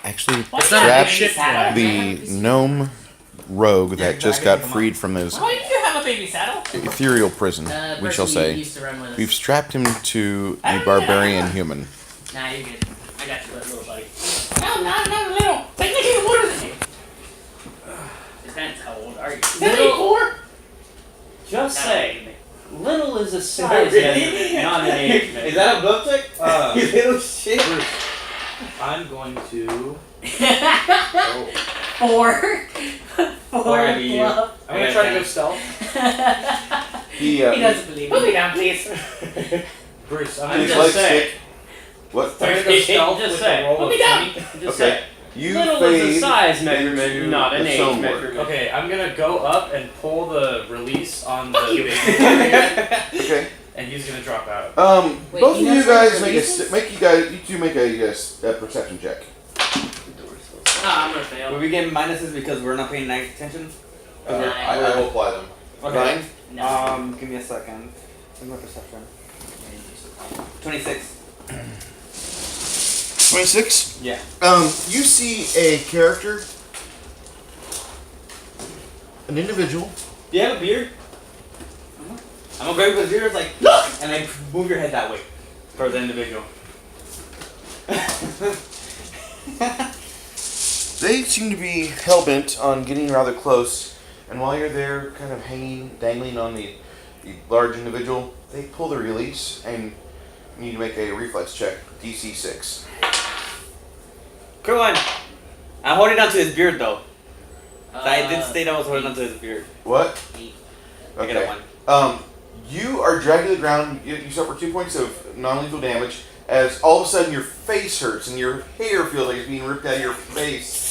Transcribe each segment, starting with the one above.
actually strap the gnome rogue that just got freed from his Why do you have a baby saddle? ethereal prison, we shall say. We've strapped him to a barbarian human. Nah, you're good. I got you, little buddy. No, not little. Technically older than you. Depends how old are you. Little, 4? just say, little is a size measurement, not an age measurement. Is that a book tick? You little shit. I'm going to... Four. Four of you. I'm gonna try to go stealth. He doesn't believe me. Put me down, please. Bruce, I'm And gonna his just legs say... stick. What? I'm gonna go stealth Just with say. a roll Put of me down. 20. Just Okay. say. You Little is a fade size into measurement, not an the age stonework. measurement. Okay, I'm gonna go up and pull the release on the you. big Okay. and he's gonna drop out. Wait, Both of you you never guys releases? you two make a perception check. I'm gonna fail. Will we get minuses because we're not paying attention? I will apply them. Okay. No. Give me a second. What's my perception? 26. 26? Yeah. You see a character, an individual. Do you have a beard? I'm gonna grab his beard, like, look! And then move your head that way. For the individual. They seem to be hell-bent on getting rather close, and while you're there kind of dangling on the large individual, they pull the release, and you need to make a reflex check, DC 6. Come on. I'm holding on to his beard, though. I did state I was holding on to his beard. What? I get a 1. You are dragged to the ground, you suffer 2 points of non-lethal damage, as all of a sudden your face hurts and your hair feels like it's being ripped out of your face.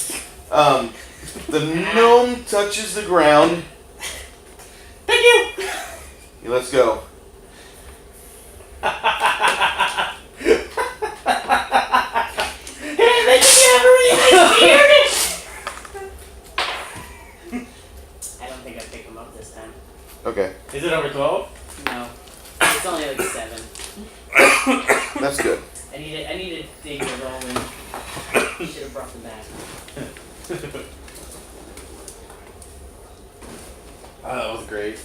The gnome touches the ground. Thank you! He lets go. I don't think I pick him up this time. Okay, Is it over 12? No. It's only like 7. that's good. I needed to dig the roll in. Should have brought them back. Oh, that was great.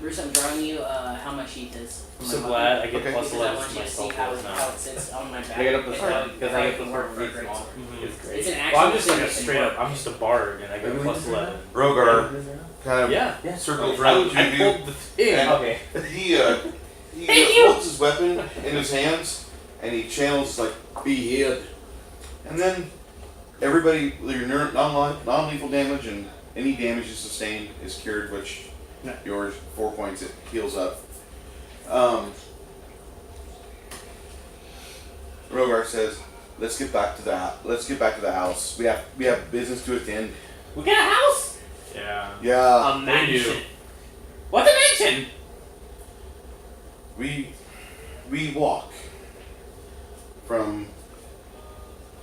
Bruce, I'm drawing you how my sheet is. I'm so glad I get Okay. plus Because I 11 want to you my to see spell how rolls it, now. how it sits on my back. I get up It's the how- because how I it get the can more work for a from great small. sword. It's great. It's an Well, I'm actual just like a thing. straight up, I'm just a bard and I get plus 11. Rogar kind of Yeah. circles around I you. pulled the thing. And Okay. He Thank you. holds his weapon in his hands and he channels like be hid. And then everybody, your non-lethal damage and any damage you sustained is cured, which yours 4 points it heals up. Rogar says, "Let's get back to the house. We have business to attend." We got a house? Yeah. Yeah, A mansion. do. What's a mansion? we walk from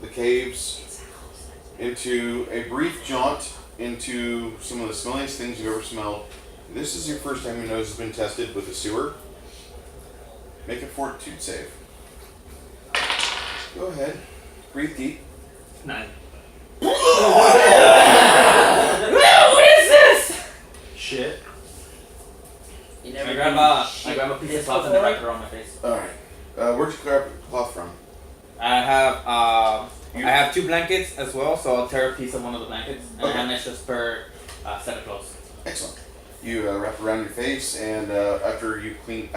the caves into a brief jaunt into some of the smelliest things you've ever smelled. This is your first time your nose has been tested with a sewer. Make a fortitude save. Go ahead. Breathe deep. 9. What is this? Shit. You I never grab a piece of cloth and I wrap it around my face. Alright. Where'd you grab cloth from? I have 2 blankets as well, so I'll tear a piece of one of the blankets, and Okay. I have extras per set of clothes. Excellent. You wrap it around your face, and after you clean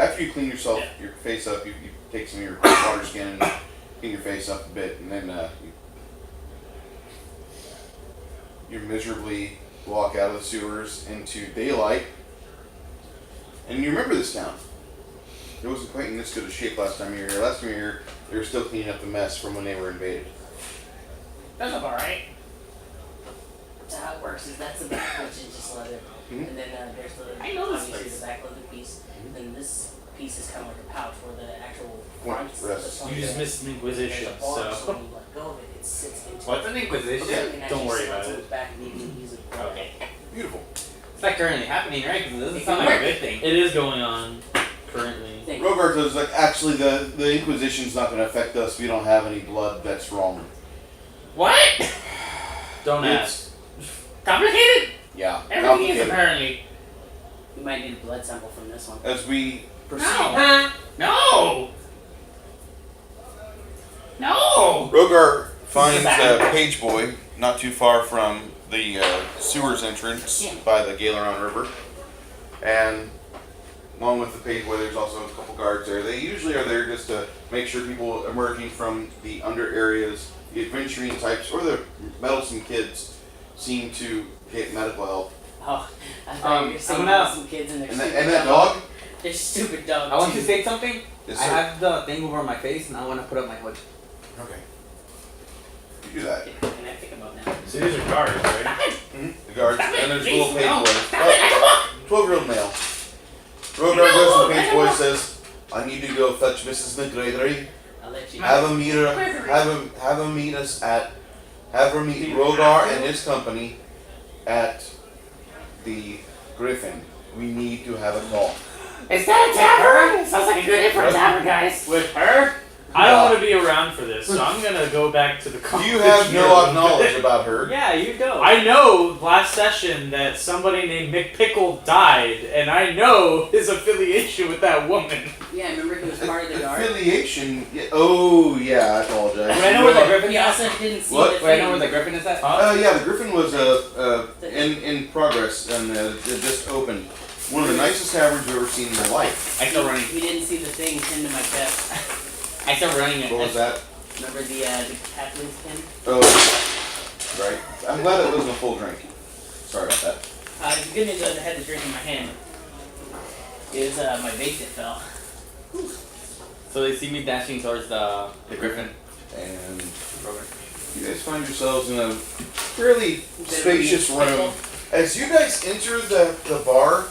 yourself your face up, you take some of your water skin and clean your face up a bit, and then you miserably walk out of the sewers into daylight. And you remember this town. It wasn't quite in this good a shape last time you were here. Last time you were here, they were still cleaning up the mess from when they were invaded. That look alright. So how it works is that's the back, which is just leather. Mhm. And then there's the, I know this obviously place. the back leather piece. And then this piece is kind of like a pouch where the actual front Rest. the You just missed an Inquisition, there's a bar, so. when you let go of it, it sits into What's an Inquisition? You can Don't actually worry sit about onto it. its back and you can use it. Okay. Beautiful. It's not currently happening, right? Because it doesn't It sound can like a work. good thing. It is going on currently. Thank you. Rogar says, like, actually, the Inquisition's not going to affect us. We don't have any blood that's wrong. What? Don't ask. Complicated? Yeah, Everything is complicated. apparently. We might need a blood sample from this one. As we proceed, No. No. Rogar finds Page Boy not too far from the sewers entrance by the Galeron River, and along with the Page Boy, there's also a couple guards there. They usually are there just to make sure people emerging from the under areas, the adventuring types, or the meddlesome kids, seem to get medical help. Oh, I thought you were saying I'm gonna- some kids and their And, stupid and that dog They're stupid dog. I want too. to say something. is I have the thing over my face, and I want to put up my hood. okay. You do that. Can I think about now? So these are guards, right? The guards, Stop it, and there's a please, little Page no. Boy. Stop it, I don't want. 12-year-old male. Rogar goes to the Page Boy and says, I need to go fetch Mrs. McGrady. I'll let you. Have him meet her. Have him meet us at. Have her meet Rogar and his company at the Griffin. We need to have a call. Is that a tavern? Sounds like a good hit for a tavern, guys. With her? I don't want to be around for this, so I'm gonna go back to the college. You have here. no knowledge about her. Yeah, you go. I know last session that somebody named McPickle died, and I know his affiliation with that woman. Yeah, remember he was part of the guard. Affiliation. Yeah, oh yeah, I apologize. Wait, I know where the Griffin We is. also didn't see What? the Wait, I thing. know where the Griffin is at. Huh? Yeah, the Griffin was in progress and it just opened. One of the nicest taverns you've ever seen in your life. I still running. We didn't see the thing pinned to my chest. I still running it. What was that? Remember the athlete's pin? Oh, right. I'm glad it wasn't a full drink. Sorry about that. The good news was I had the drink in my hand. It was my vape that fell. So they see me dashing towards the Griffin. And you guys find yourselves in a fairly spacious room. As you guys enter the bar,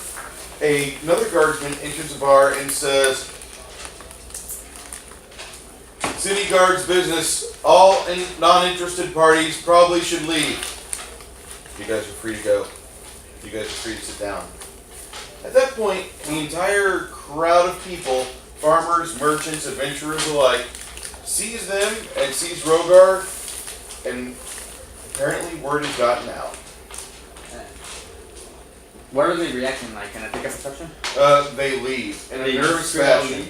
another guardsman enters the bar and says, City Guard's business, all non-interested parties probably should leave. You guys are free to go. You guys are free to sit down. At that point, the entire crowd of people, farmers, merchants, adventurers alike, sees them and sees Rogar, and apparently word has gotten out. What are they reacting like? Can I pick up perception? They leave in a They nervous scream out, fashion.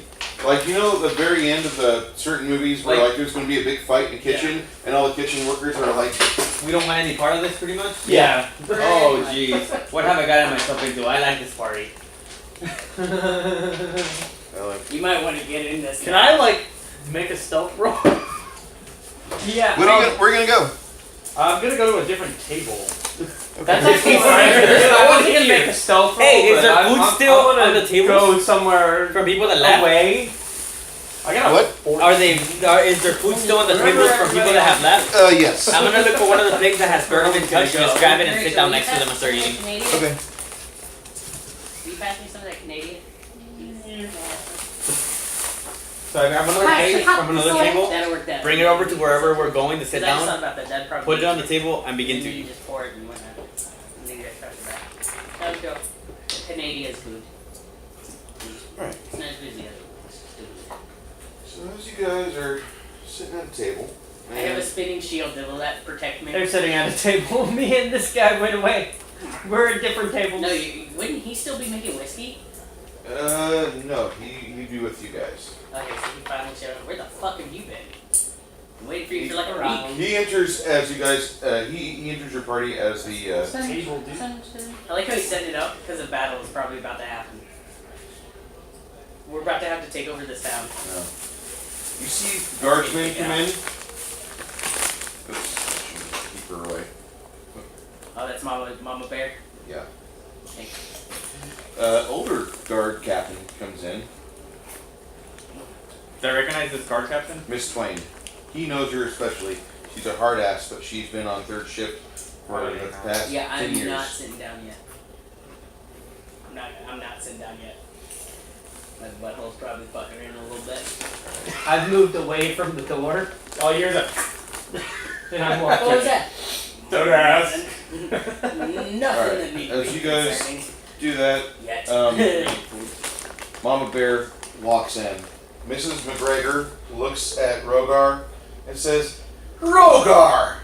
Like, you know, the very end of the certain movies where like there's going to be a big fight in the kitchen, and all the kitchen workers are like, We don't want any part of this, pretty much. Yeah. Oh jeez, what have I gotten myself into? I like this party. they're like, You might want to get in this. Can I like make a stealth roll? Yeah. where are you gonna go? I'm gonna go to a different table. That's actually fine. I wasn't gonna make a stealth roll. Hey, is but there I'm- food I'm- still I wanna on the tables? Go somewhere For people that left. away. I got a What? 14. Is there food still on the tables for people that have left? Yes. I'm gonna look for one of the things that has burnt and touched, just grab it and sit down next to them and start eating. Okay. Will you pass me some of that Canadian? So I grab another cake from another table, That'll work that. bring it over to wherever we're going to sit Because I just down, thought about that. That'd probably put it on the table, and begin and to then you eat. just pour it and whatnot. And then you guys pass it back. That would go. Canadian's food. Alright. It's not as good as the other ones. So as you guys are sitting at a table, I have a and spinning shield. Will that protect me? They're sitting at a table. Me and this guy went away. We're at different tables. No, wouldn't he still be making whiskey? no, he'd be with you guys. Okay, so he finally showed up. Where the fuck have you been? I'm waiting for you for like a week. He enters as you guys. He enters your party as the. Table, dude. I like how he set it up because a battle is probably about to happen. We're about to have to take over this town. You see guardsmen come in. Oops, keep her away. Oh, that's Mama Bear. Yeah. Thanks. Older guard captain comes in, Do I recognize this guard captain? Miss Twain. He knows her especially. She's a hard ass, but she's been on third shift for the past Yeah, 10 I'm years. not sitting down yet. I'm not sitting down yet. My butthole's probably fucking in a little bit. I've moved away from the door. All yours are. And I'm walking. What was that? Don't ask. Nothing Alright, that needs as to be you guys- concerning Do that. yet. Mama Bear walks in. Mrs. McGregor looks at Rogar and says, Rogar!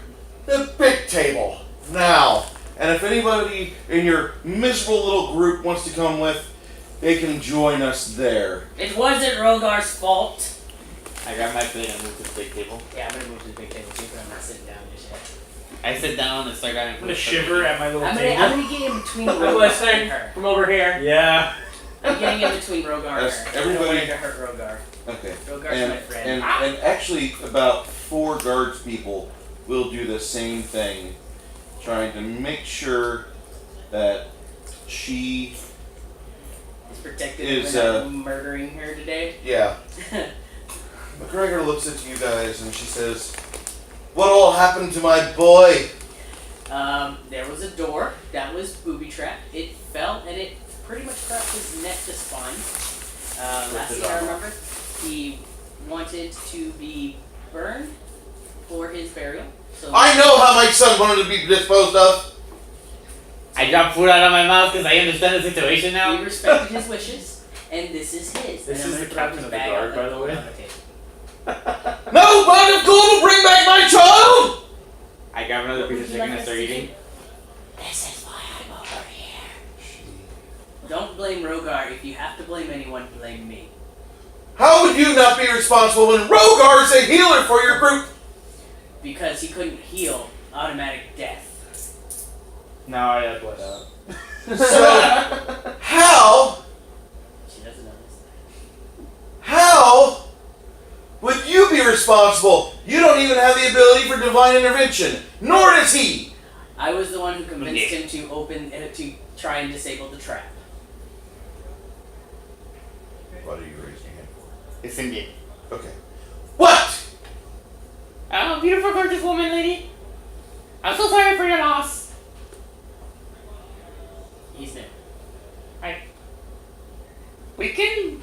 And if anybody in your miserable little group wants to come with, they can join us there. It wasn't Rogar's fault. I grab my plate and move to the big table. Yeah, I'm gonna move to the big table too, but I'm not sitting down just yet. I sit down and start grabbing. I'm gonna shiver at my little I'm table. gonna get in between I'm Rogar listening and her. from over here. Yeah. I'm getting in between Rogar and As her. I don't want everybody- it to hurt Rogar. Okay. Rogar's my friend. And actually, about 4 guards people will do the same thing, trying to make sure that she He's protected is, from murdering her today. Yeah. McGregor looks at you guys and she says, "What all happened to my boy?" There was a door that was booby trapped. It fell and it pretty much cracked his neck to spine. Last thing I remember, he wanted to be burned for his burial. So I know how my son wanted to be disposed of. I drop food out of my mouth because I understand the situation we now. respected his wishes, and this is his. This and is I'm the gonna throw captain his of the bag guard, out by the way. on the table. No man of God will bring back my child. I grab another piece of Would you chicken like and us start to eating. do? This is why I'm over here. Don't blame Rogar. If you have to blame anyone, blame me. How would you not be responsible when Rogar is a healer for your group? Because he couldn't heal automatic death. Now I have bled out. So how She doesn't know this. how would you be responsible? You don't even have the ability for divine intervention, nor does he. I was the one who convinced Okay. him to to try and disable the trap. What are you raising your hand for? It's in game. Okay. What? Oh, beautiful, gorgeous woman, lady. I'm so sorry for your loss. He's new. We can.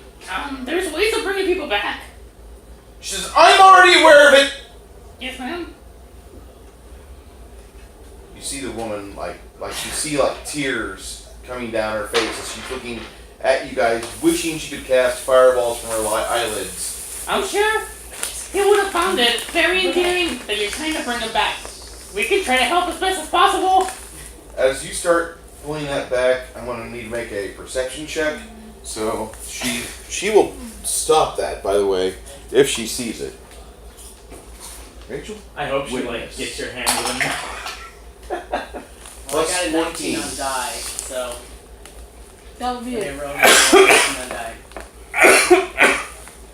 There's ways of bringing people back. She says, "I'm already aware of it." Yes, ma'am. You see the woman like you see like tears coming down her face as she's looking at you guys, wishing she could cast fireballs from her eyelids. I'm sure he would have found it very endearing that you're trying to bring him back. We can try to help as best as possible. As you start pulling that back, I'm going to need to make a perception check. So she will stop that, by the way, if she sees it. Rachel? I hope she Witness. gets your hand with him. Well, Plus I got a 19 14. on die, so That'll be I it. rolled a 19 on die.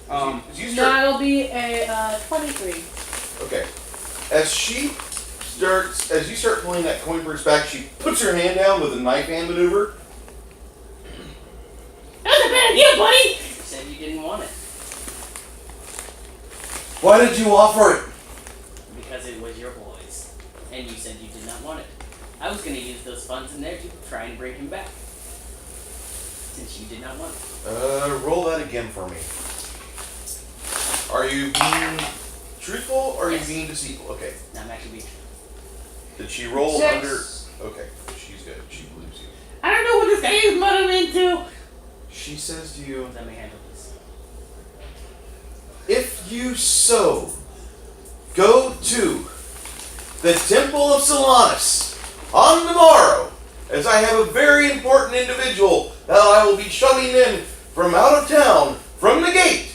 As you start, That'll be a 23. okay. As you start pulling that coin purse back, she puts her hand down with a knife hand maneuver. That's a bad idea, buddy. You said you didn't want it Why did you offer it? because it was your boys, and you said you did not want it. I was going to use those funds in there to try and bring him back, since you did not want it. Roll that again for me. Are you being truthful or are Yes. you being deceitful? Okay. Now I'm actually being. Did she roll 6. under? Okay, she's good. She believes you. I don't know what this guy is muddling into. She says to you, Let me handle this. "If you so go to the Temple of Solanus on the morrow, as I have a very important individual that I will be shunning in from out of town from the gate.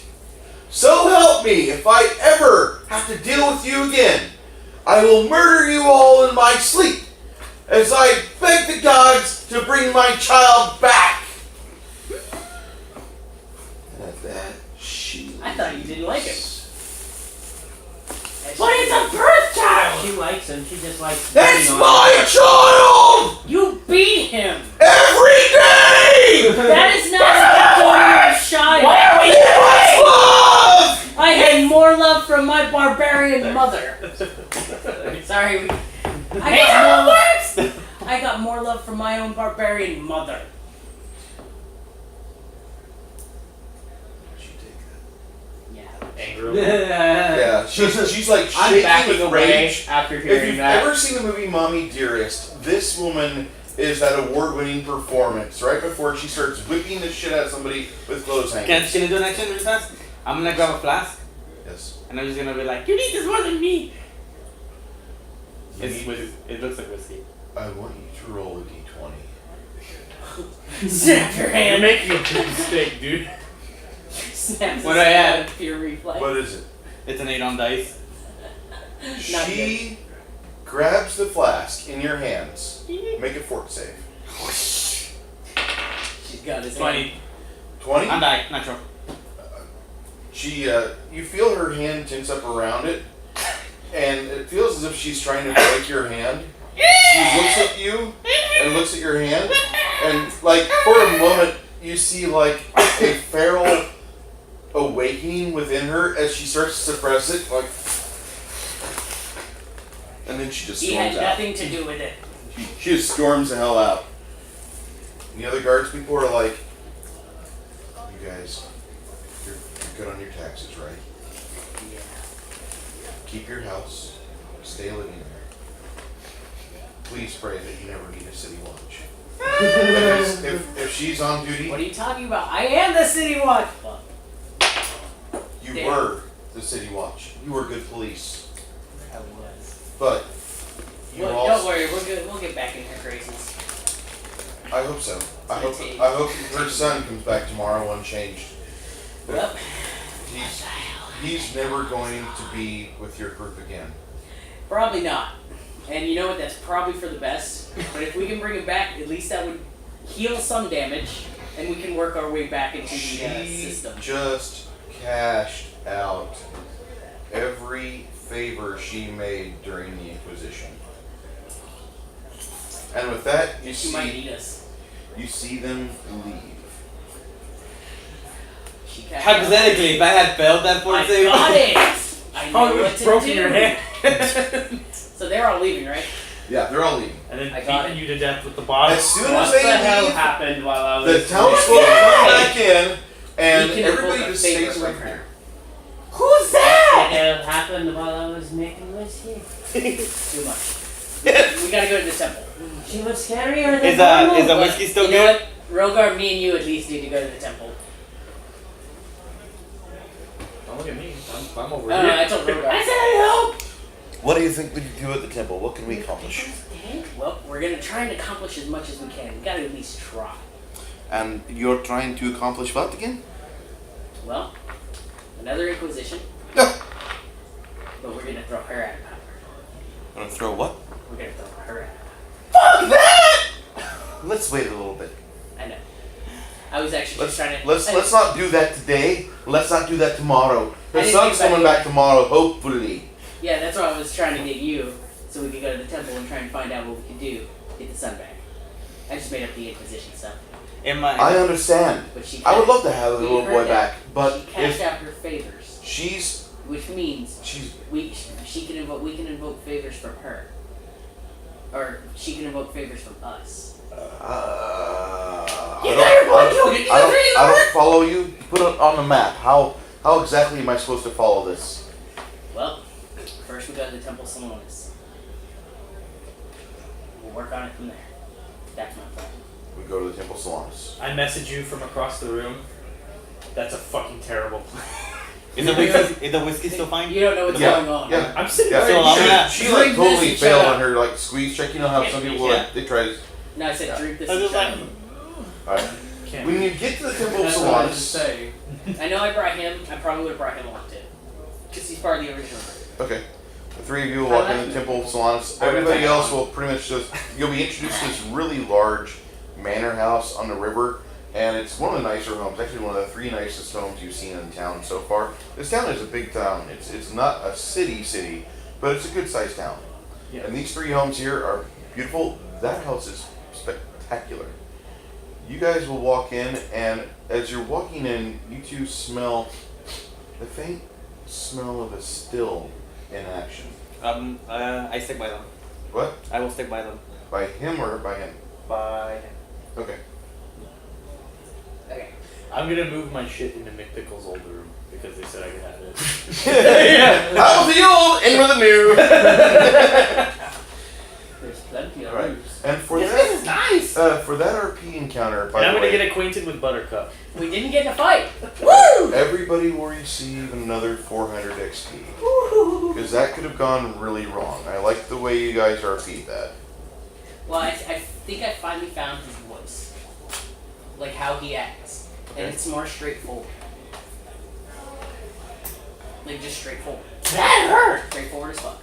So help me, if I ever have to deal with you again, I will murder you all in my sleep, as I beg the gods to bring my child back." And at that, she I thought you didn't like him. But it's a birth child. She likes him. She just likes. That's beating on my child! You beat him! Every day! That is not a child! Why are we What's love? I had more love from my barbarian mother. Sorry, I got more love from my own barbarian mother. Yeah. Angrily. Yeah, she's like I'm shaking backing with away rage. after If hearing you've that. ever seen the movie Mommy Dearest, this woman is that award-winning performance right before she starts whipping the shit out of somebody with clothes Can hangers. I do an action really fast? I'm gonna grab a flask Yes. and I'm just gonna be like, you need this more than me. You It's need- whiskey. It looks like whiskey. I want you to roll a d20. Snap your You're hand. making a big mistake, dude. Snaps What his do I hand add? with Pure reflex. What is it? It's an 8 on dice. Not She grabs the flask in your hands. Make a fort save. She's got his 20. hand. 20? On die, natural. She, you feel her hand tense up around it, and it feels as if she's trying to break your hand. She looks at you and looks at your hand, and like for a moment you see like a feral awakening within her as she starts to suppress it, like, and then she just He storms had out. nothing to do with it. She just storms the hell out. And the other guards people are like, "You guys, you're good on your taxes, right? Yeah. Keep your house, stay living there. Please pray that you never need a city watch. if she's on duty, What are you talking about? I am the city watch. Fuck. you Damn. were the city watch. You were good police, I was. but you Well, also. don't worry, we're good. We'll get back in her graces. I hope so. I hope Team. her son comes back tomorrow unchanged. Well, He's never going to be with your group again. probably not. And you know what? That's probably for the best. But if we can bring him back, at least that would heal some damage, and we can work our way back into the She system. just cashed out every favor she made during the Inquisition. And with that, She might need us. you see them leave. She cashed Hypothetically, if I had failed that out. fort I save, got it. I know Probably would what have to broken do. your hand. So they're all leaving, right? Yeah, they're all leaving. And then I got beating you to death with the bottle. As soon as What they the hell leave, happened while I the was townsfolk come back in, and You can everybody invoke a just favor stays away from from her. here. Who's What the that? hell happened while I was making whiskey? Too much. We gotta go to the temple. She was scarier than is normal. the But whiskey still you know good? what? Rogar, me and you at least need to go to the temple. Don't look at me. I'm over I here. told Rogar. I said help! What do you think we do at the temple? What can we accomplish? Well, we're gonna try and accomplish as much as we can. We gotta at least try. And you're trying to accomplish what again? Well, another Inquisition. No. But we're gonna throw her out of power. Gonna throw what? We're gonna throw her out. Fuck that! Let's wait a little bit. I know. I was actually just trying to. Let's not do that today. Let's not do that tomorrow. Her I didn't son's think about coming it. back tomorrow, hopefully. Yeah, that's why I was trying to get you, so we could go to the temple and try and find out what we could do. Get the sun back. I just made up the Inquisition stuff. In I my understand. But she. I would love to have the We little heard boy that. back, but she cashed if out her favors, she's which means she's we can invoke favors from her, or she can invoke favors from us. I You don't- better I go don't- get I the don't- I don't follow you. Put it on the map. How exactly am I supposed to follow this? Well, first we go to the Temple Salonis. We'll work on it from there. That's my plan. We go to the Temple Salonis. I message you from across the room. That's a fucking terrible plan. is the whiskey still fine? You don't know what's Yeah, going on. yeah. I'm sitting Yeah, right So I'm here. gonna- she Drink like this totally and failed shut on her like squeeze check. You know how some people Yeah. like they try to. No, I said drink this. I was and just shut like, up. Alright. Can't. When you get to the Temple That's what I was Salonis, just saying. I know I brought him. I probably would have brought him along too, because he's part of the original group. okay. The three of you will walk into the Temple Salonis. Everybody else will pretty much just you'll be introduced to this really large manor house on the river, and it's one of the nicer homes. Actually, one of the three nicest homes you've seen in town so far. This town is a big town. It's not a city, but it's a good sized town. Yeah. And these three homes here are beautiful. That house is spectacular. You guys will walk in, and as you're walking in, you two smell the faint smell of a still in action. I stick by them. What? I will stick by them. By him or by him? By Okay. Okay. I'm gonna move my shit into McPickle's old room because they said I could have it. Out with the old, in with the new. There's plenty of Alright. rooms. And for This that, is nice. for that RP encounter, by And I'm the gonna way, get acquainted with Buttercup. We didn't get in a fight. Woo! everybody will receive another 400 XP. Because that could have gone really wrong. I like the way you guys RP'd that. Well, I think I finally found his voice. Like how he acts. And Okay. it's more straightforward. Like just straightforward. That hurt! Straightforward as fuck.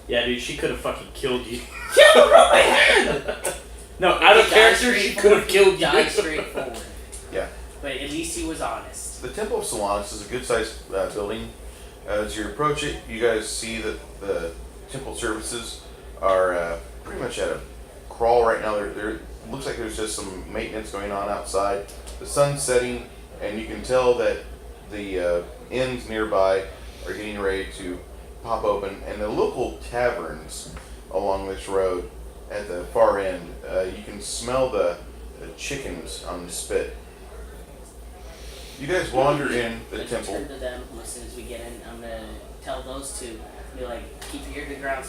Yeah, dude, she could have fucking killed you. Yeah, broke my hand! No, out of character, she could have killed you. Died straightforward. Yeah. But at least he was honest. The Temple of Solanus is a good-sized building. As you approach it, you guys see that the temple services are pretty much at a crawl right now. There looks like there's just some maintenance going on outside. The sun's setting, and you can tell that the inns nearby are getting ready to pop open, and the local taverns along this road at the far end, you can smell the chickens on the spit. You guys wander in the But temple. turn to them as soon as we get in. I'm gonna tell those two. Be like, keep your ear to the ground,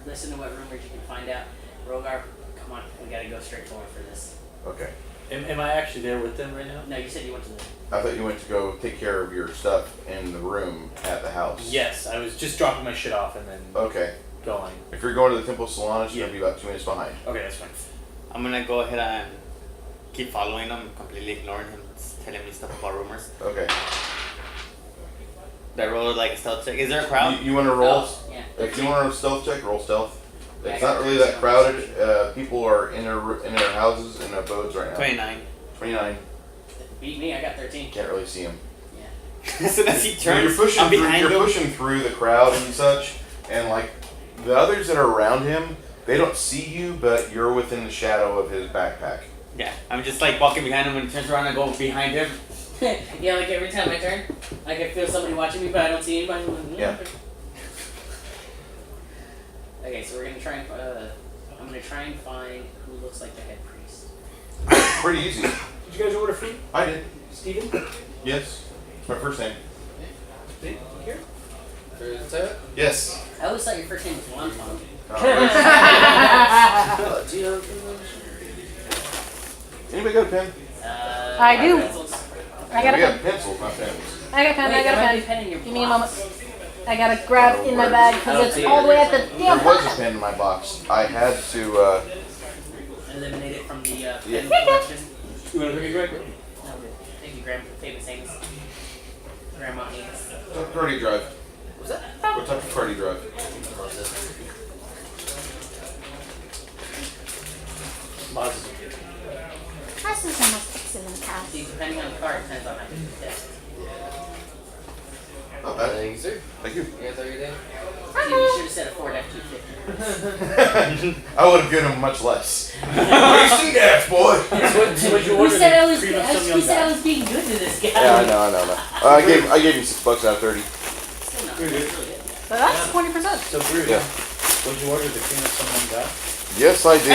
listen to what rumors you can find out. Rogar, come on, we gotta go straight forward for this. Okay. Am I actually there with them right now? No, you said you went to the. I thought you went to go take care of your stuff in the room at the house. Yes, I was just dropping my shit off and then Okay. going. If you're going to the Temple of Solanus, you're going to be about 2 minutes behind. Okay, that's fine. I'm gonna go ahead and keep following him, completely ignoring him, telling me stuff about rumors. Okay. Did I roll like a stealth check? Is there a crowd? You want to roll? Oh, yeah. If you want to stealth check, roll stealth. Yeah, It's I got not really that 37. crowded. People are in their houses and abodes right now. 29. 29. Beat me, I got 13. Can't really see them. As soon as he So turns, you're pushing I'm through. behind You're him. pushing through the crowd and such, and like the others that are around him, they don't see you, but you're within the shadow of his backpack. Yeah, I'm just like walking behind him. When he turns around, I go behind him. Yeah, like every time I turn, I can feel somebody watching me, but I don't see anybody. I'm like, Yeah. Okay, so we're gonna try and. I'm gonna try and find who looks like the head priest. Pretty easy. Did you guys order food? I did. Steven? Yes. It's my first name. Here? Yes. I always thought your first name was Wonton. Anybody got a pen? I do. Pencils. I got a We got pen. pencils, not pens. I got a pen. Wait, I got there might a be a pen. pen in your Give me a box. moment. I gotta grab in my bag because it's all the way at the There damn was a bottom. pen in my box. I had to, Eliminate it from the Yeah. pen collection. You want a cookie, Greg? No, good. Thank you, famous Amos. Grandma Amos. party drive. What's that? What type of party drive? This is almost excellent cast. See, depending on the car, it depends on how you do it. Not bad. Thank you, sir. Thank you. You guys everything? See, you should have said a Ford F-250. I would have given him much less. Wasting gas, boy. So what'd you Who order? said I was? Cream of some Who young said I guy? was being good to this guy? Yeah, I know. I gave him $6 out of 30. Still not. Pretty good. It's really good. But that's 20%. So Bruce, Yeah. what'd you order? The cream of some young guy? Yes, I did.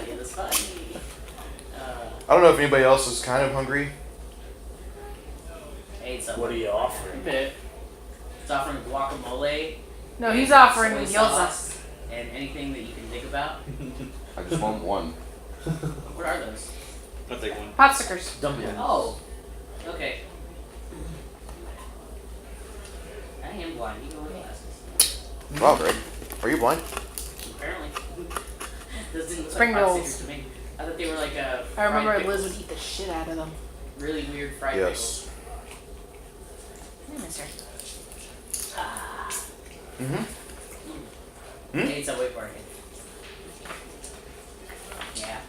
It was funny. I don't know if anybody else is kind of hungry. I ate some. What are you offering? It's offering guacamole. No, and he's offering soy gyoza. sauce and anything that you can think about. I just want one. What are those? I'll take one. Pot stickers. Dumplings. Oh, okay. I am blind. You go with glasses. Wow, Greg. Are you blind? Apparently. Those didn't look Spring like pot rolls. stickers to me. I thought they were like a. I remember fried Liz pickles. would eat the shit out of them. Really weird fried Yes. Hey, mister. pickles. Ah. Mm-hmm. I ate Subway Party. Yeah.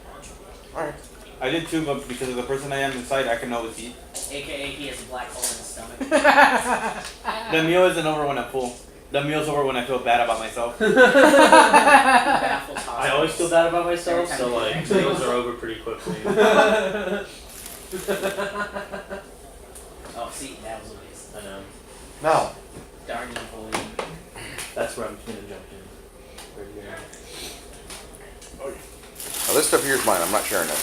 Alright. I did too, but because of the person I am inside, I can always eat. AKA he has a black hole in his stomach. The meal isn't over when I'm full. The meal's over when I feel bad about myself. Baffles I always feel bad about myself, so Every like time. meals are over pretty quickly. Oh, see, that was a waste. I know. Now, Darn you, boy. That's where I'm gonna jump in. Where you going? now this stuff here is mine. I'm not sharing this.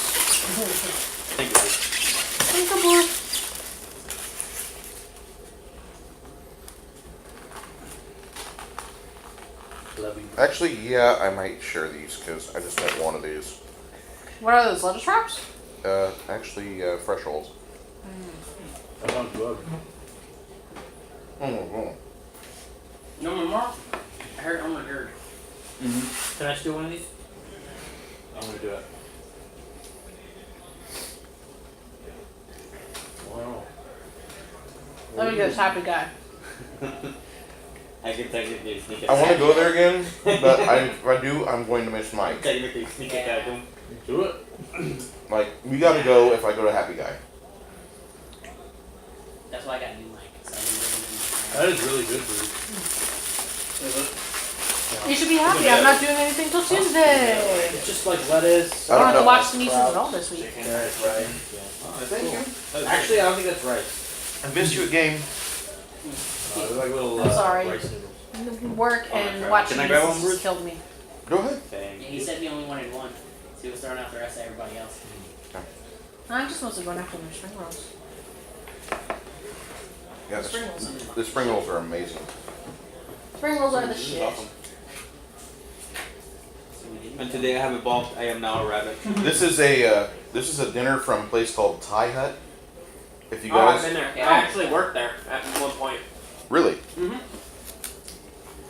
Thank you. Thank you, boy. Love you. Actually, yeah, I might share these because I just want one of these. What are those, lettuce wraps? Actually, fresh rolls. I want blood. Oh. No more? I heard on the herd. Mm-hmm. Can I steal one of these? I'm gonna do it. Wow. Let me guess, happy guy. I can technically sneak it. I want to go there again, but if I do, I'm going to miss Mike. Technically sneak attack him. Do it. Like, we gotta go if I go to Happy Guy. That's why I got you, Mike. So That is really good food. You should be happy. I'm not doing anything till Tuesday. It's just like lettuce. I don't have to know. watch the Nieces at all this week. Chicken, right? Thank you. Actually, I don't think that's rice. I missed you a game. They're like little I'm sorry. rice noodles. Work and watching Can I grab one, Nieces Bruce? just killed me. Go ahead. Thank Yeah, he said he only wanted one. So he was throwing out the rest of everybody else. I'm just mostly going after their spring rolls. Yeah, Spring rolls. the spring rolls are amazing. Spring rolls are the This is shit. awesome. So we didn't And go. today I have evolved. I am now a rabbit. This is a dinner from a place called Thai Hut. If you Oh, I've guys been there. Yeah. I actually worked there at one point. really, Mm-hmm.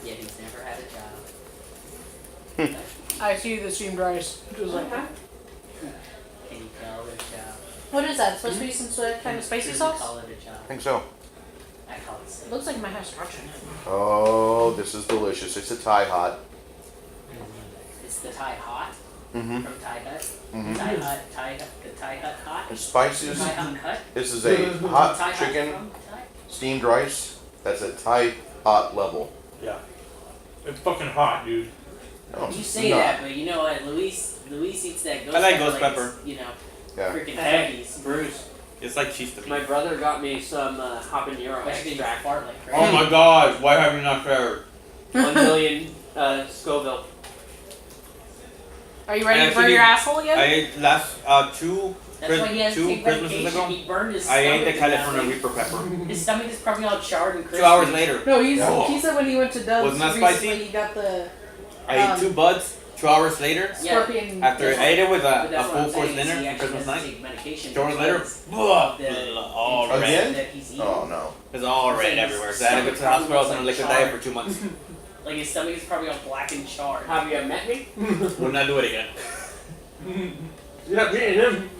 Yeah, he's never had a job. I see the steamed rice. It was like, Can you call it a job? what is that? It's supposed to be some sort of kind of spicy You sauce? call it a job. I think so. I call it It steak. looks like it might have structure in it. Oh, this is delicious. It's a Thai Hut. It's the Thai hot Mm-hmm. from Thai Hut. Mm-hmm. Thai Hut, the Thai Hut hot. The spices. Thai Hut hut. This is a hot Thai chicken, Hut from Thai. steamed rice. That's a Thai hot level. Yeah. It's fucking hot, dude. No, You it's say not. that, but you know what? Luis eats that ghost I like pepper ghost like pepper. it's, you know, Yeah. freaking Hey, Twinkies. Bruce, It's like cheese to me. my brother got me some habanero But you extract. fart like crazy. Oh my god, why have you not shared? 1 million Scoville. Are you ready to burn Actually, your asshole again? I ate last That's why he has to two take Christmases medication. ago. He burned his I ate stomach the to California nothing. Reaper pepper. His stomach is probably all charred and crispy. 2 hours later, No, Yeah. he said when he went to Dove's Wasn't that recently, spicy? he got the I ate 2 buds. 2 hours later, Yeah. scorpion. after I ate it with But a that's what full I'm course saying, is dinner he on actually Christmas has to night. take medication 2 hours later, because blah, the all Again? red. that he's eating. Oh no. It's all I'm red saying everywhere. his So I had to go to the stomach hospital. I was on a probably liquid charred. diet for 2 months. Like his stomach is probably all black and charred. Have you met me? Would not do it again. Yeah, me and him.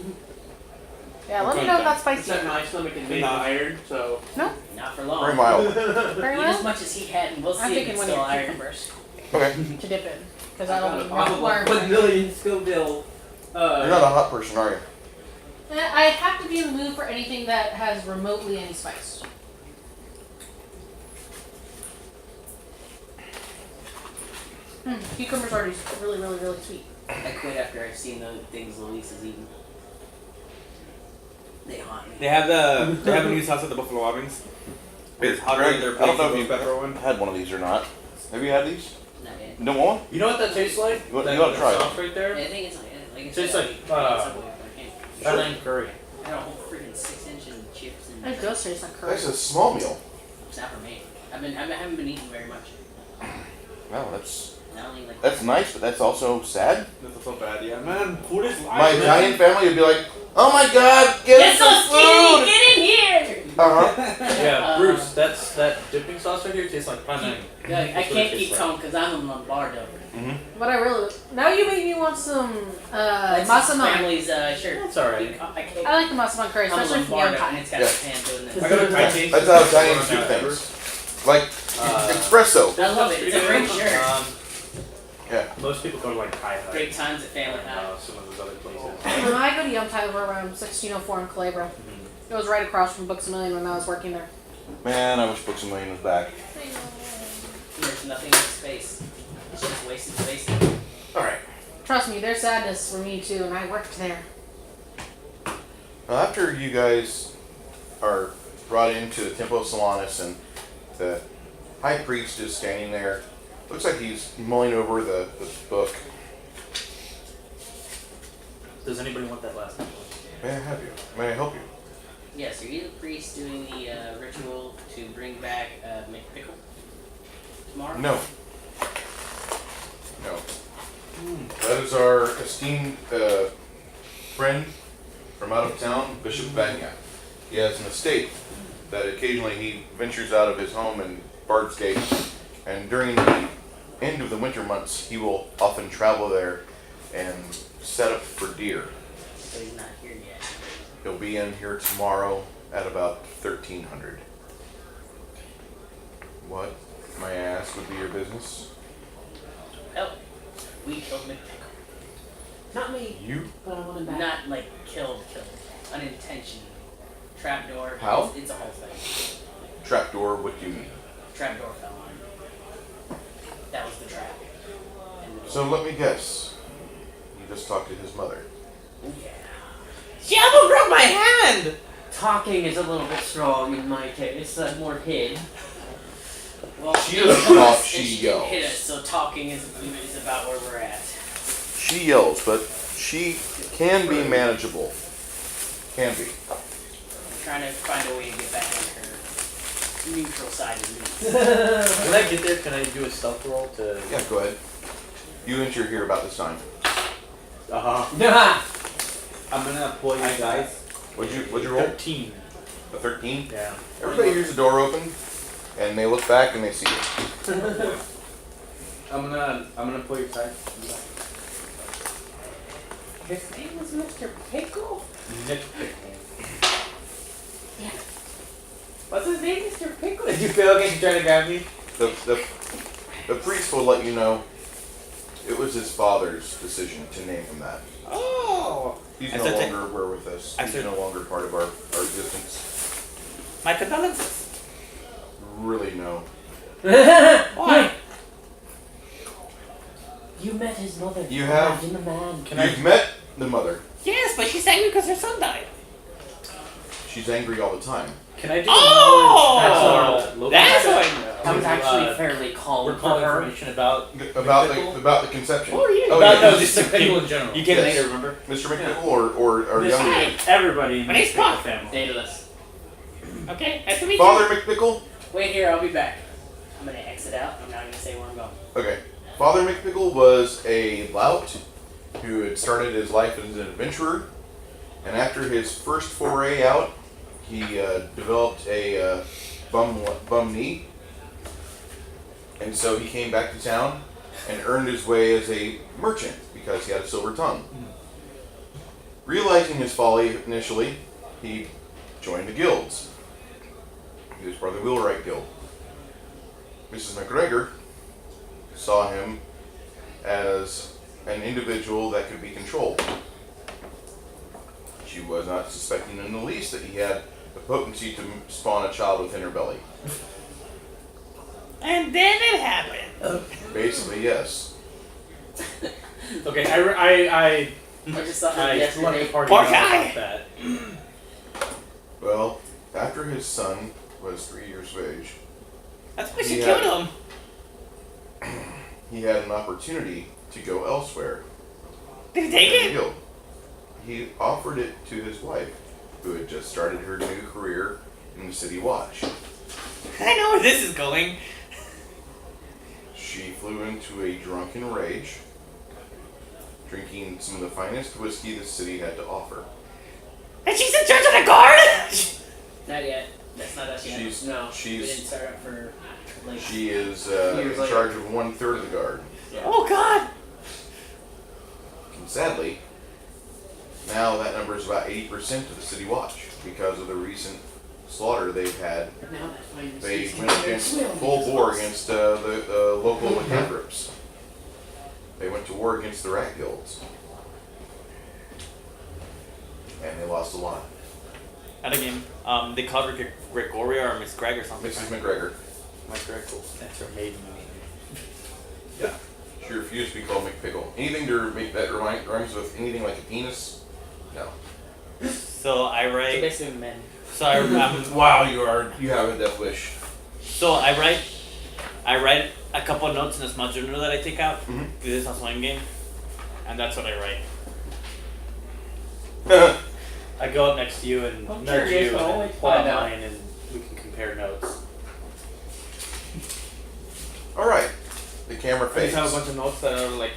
Yeah, let me know if that's spicy. Except my stomach is made of Nah. iron, so. Not for long. Very mild. Very Eat as well. much as he had, and we'll see I'm if taking it's one of still your iron. cucumbers Okay. to dip in. Because I I got don't a know bottle of learn. 1 million Scoville. You're not a hot person, are you? I have to be in the mood for anything that has remotely any spice. Cucumbers are really, really, really sweet. I quit after I've seen the things Luis has eaten. They haunt me. They have a new sauce at the Buffalo Wild Wings. It's hotter than their I don't know place if ghost you've pepper one. had one of these or not. Have you had these? Not yet. No one? You know what that tastes like? You want- That you gotta try it. sauce right I there? think it's like I Tastes said, like, I ate Subway, but I can't. Thailand curry. I got a whole freaking 6-inch and chips and. It does taste like curry. That's a small meal. It's not for me. I haven't been eating very much. Wow, that's Not only like. nice, but that's also sad. That's so bad, yeah, man. Food is life, My man. Italian family would be like, "Oh my God, get Get us so some skinny! food!" Get in here! Uh-huh. Yeah, Bruce, that dipping sauce right here tastes like panang. I That's what it can't tastes keep like. calm because I'm a Lombardo. But I really now you made me want some That's his massaman. family's shirt. That's alright. I can't. I like the massaman curry, I'm a especially from Lombardo, young and time. it's got Yeah. a pan doing this. I got a Thai taste. That's how Italians do things. Like espresso. I love it. It's a great shirt. Yeah. Most people go to like Thai Hut. Great times at Family and, Hut. some of those other places. When I go to Young Thai, we're around 1604 in Calabria. It was right across from Books A Million when I was working there. Man, I wish Books A Million was back. There's nothing in space. It's just wasted space. All right. Trust me, there's sadness for me too, and I worked there. Well, after you guys are brought into the Temple of Solanas and the high priest is standing there, looks like he's mulling over the book. Does anybody want that last one? May I have you? May I help you? Yes, are you the priest doing the ritual to bring back McPickle tomorrow? No. No. That is our esteemed friend from out of town, Bishop Vanya. He has an estate that occasionally he ventures out of his home in Bard's Gate, and during the end of the winter months, he will often travel there and set up for deer. So he's not here yet. He'll be in here tomorrow at about 1300. What, may I ask, would be your business? Well, we killed McPickle. Not me, You? but I want him back. Not like killed. Unintentional. Trapdoor. How? It's a whole thing. Trapdoor, what do you mean? Trapdoor fell on him. That was the trap. And the door. So let me guess. You just talked to his mother. Oh, yeah. She almost broke my hand! Talking is a little bit strong in my case. I'm more hid. Well, She doesn't talk, she didn't yells. hit us, so talking is about where we're at. She yells, but she can be manageable. Can be. I'm trying to find a way to get back on her neutral side of me. When I get there, can I do a stealth roll to? Yeah, go ahead. You enter here about this time. Nah. I'm gonna pull you guys. What'd you roll? 13. A 13? Yeah. Everybody hears the door open, and they look back and they see you. I'm gonna pull your side. His name was Mr. Pickle? Nick Pickle. What's his name, Mr. Pickle? Did you feel like you trying to grab me? The priest will let you know it was his father's decision to name him that. Oh! He's I no said longer with us. He's no longer part of our existence. My condolences. Really, no. Why? You met his mother. You have? Imagine the man. You've met the mother. Yes, but she's angry because her son died. She's angry all the time. Can I do Oh! a knowledge? That's what I was actually fairly calm We're for calling her. information about About McPickle? the conception. Oh, yeah. Oh, about yeah. no, just McPickle in general. You came Yes. later, remember? Mr. McPickle or This- younger? everybody in the My name's McPickle Pop. family. Daedalus. Okay, nice to meet Father McPickle? Wait here, I'll be back. I'm gonna exit out. I'm not gonna say where I'm going. Okay. Father McPickle was a lout who had started his life as an adventurer, and after his first foray out, he developed a bum knee, and so he came back to town and earned his way as a merchant because he had a silver tongue. Realizing his folly initially, he joined the guilds. He was part of the Wheelwright Guild. Mrs. McGregor saw him as an individual that could be controlled. She was not suspecting in the least that he had the potency to spawn a child within her belly. And then it happened. Basically, yes. Okay, I I just thought let yesterday. the party Poor know guy. about that. Well, after his son was 3 years of age, That's why she Yeah. killed him. he had an opportunity to go elsewhere. Did he take in the it? guild. He offered it to his wife, who had just started her new career in the City Watch. I know where this is going. She flew into a drunken rage, drinking some of the finest whiskey the city had to offer. And she's in charge of the guard? Not yet. That's not us yet. She's- no. she's- We didn't start up for like. She is Years in later. charge of 1/3 of the guard. Oh god. And sadly, now that number is about 80% of the City Watch because of the recent slaughter they've had. Now that fine They season went is against swell full because bore of us. against the local lycanthropes. They went to war against the rat guilds. And they lost a lot. At a game, they called her Gregoria or Miss Greg or something. Mrs. right? McGregor, My Greco. That's her maiden name. she refused to be called McPickle. Anything to make that rhymes with anything like a penis? No. So I So write. basically men. So I Wow, you have a death wish. So I write a couple notes in a small journal that I take out. Mhm. This is also in game, and that's what I write. I go up next to you and I'm nudge curious, you I'll and always then pull out find out. mine and we can compare notes. Alright. The camera I fades. just have a bunch of notes that are like,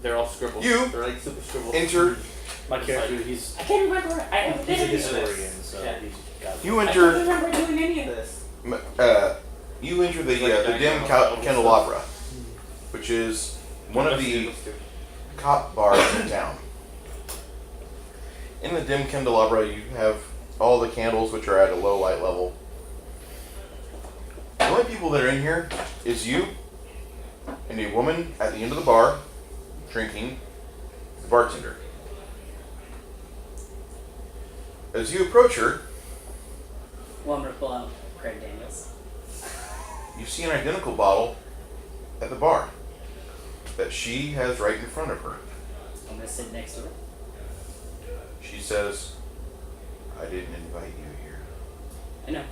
they're all scribbles. You They're like super scribbles. Enter. My character, he's I can't remember. I haven't he's did a any of this. historian, so Yeah. he's got You I don't enter. remember doing any of this. You enter the Like dim diagonal. candelabra, which is one of the cop bars in town. In the dim candelabra, you have all the candles, which are at a low light level. The only people that are in here is you and a woman at the end of the bar drinking, the bartender. As you approach her, Well, I'm gonna pull out Craig Daniels. you see an identical bottle at the bar that she has right in front of her. I'm gonna sit next to her. She says, I didn't invite you here. I know,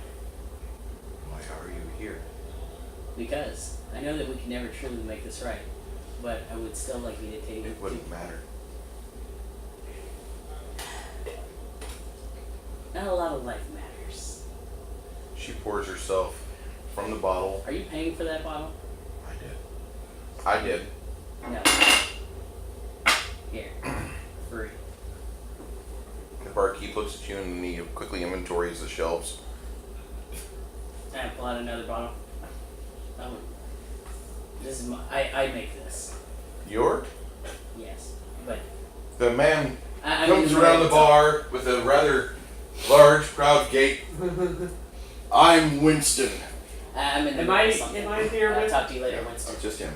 Why are you here? because I know that we can never truly make this right, but I would still like you to take It wouldn't matter. Not a lot of life matters. She pours herself from the bottle. Are you paying for that bottle? I did. No. Here. Free. The barkeep looks at you and he quickly inventories the shelves. And I pull out another bottle. This is my. I make this. Your? Yes, but The man I comes mean, around the bar with a rather large, proud gait. I'm Winston. I'm in the Am I middle of something. here I'll with? talk to you later, Winston. It's just him.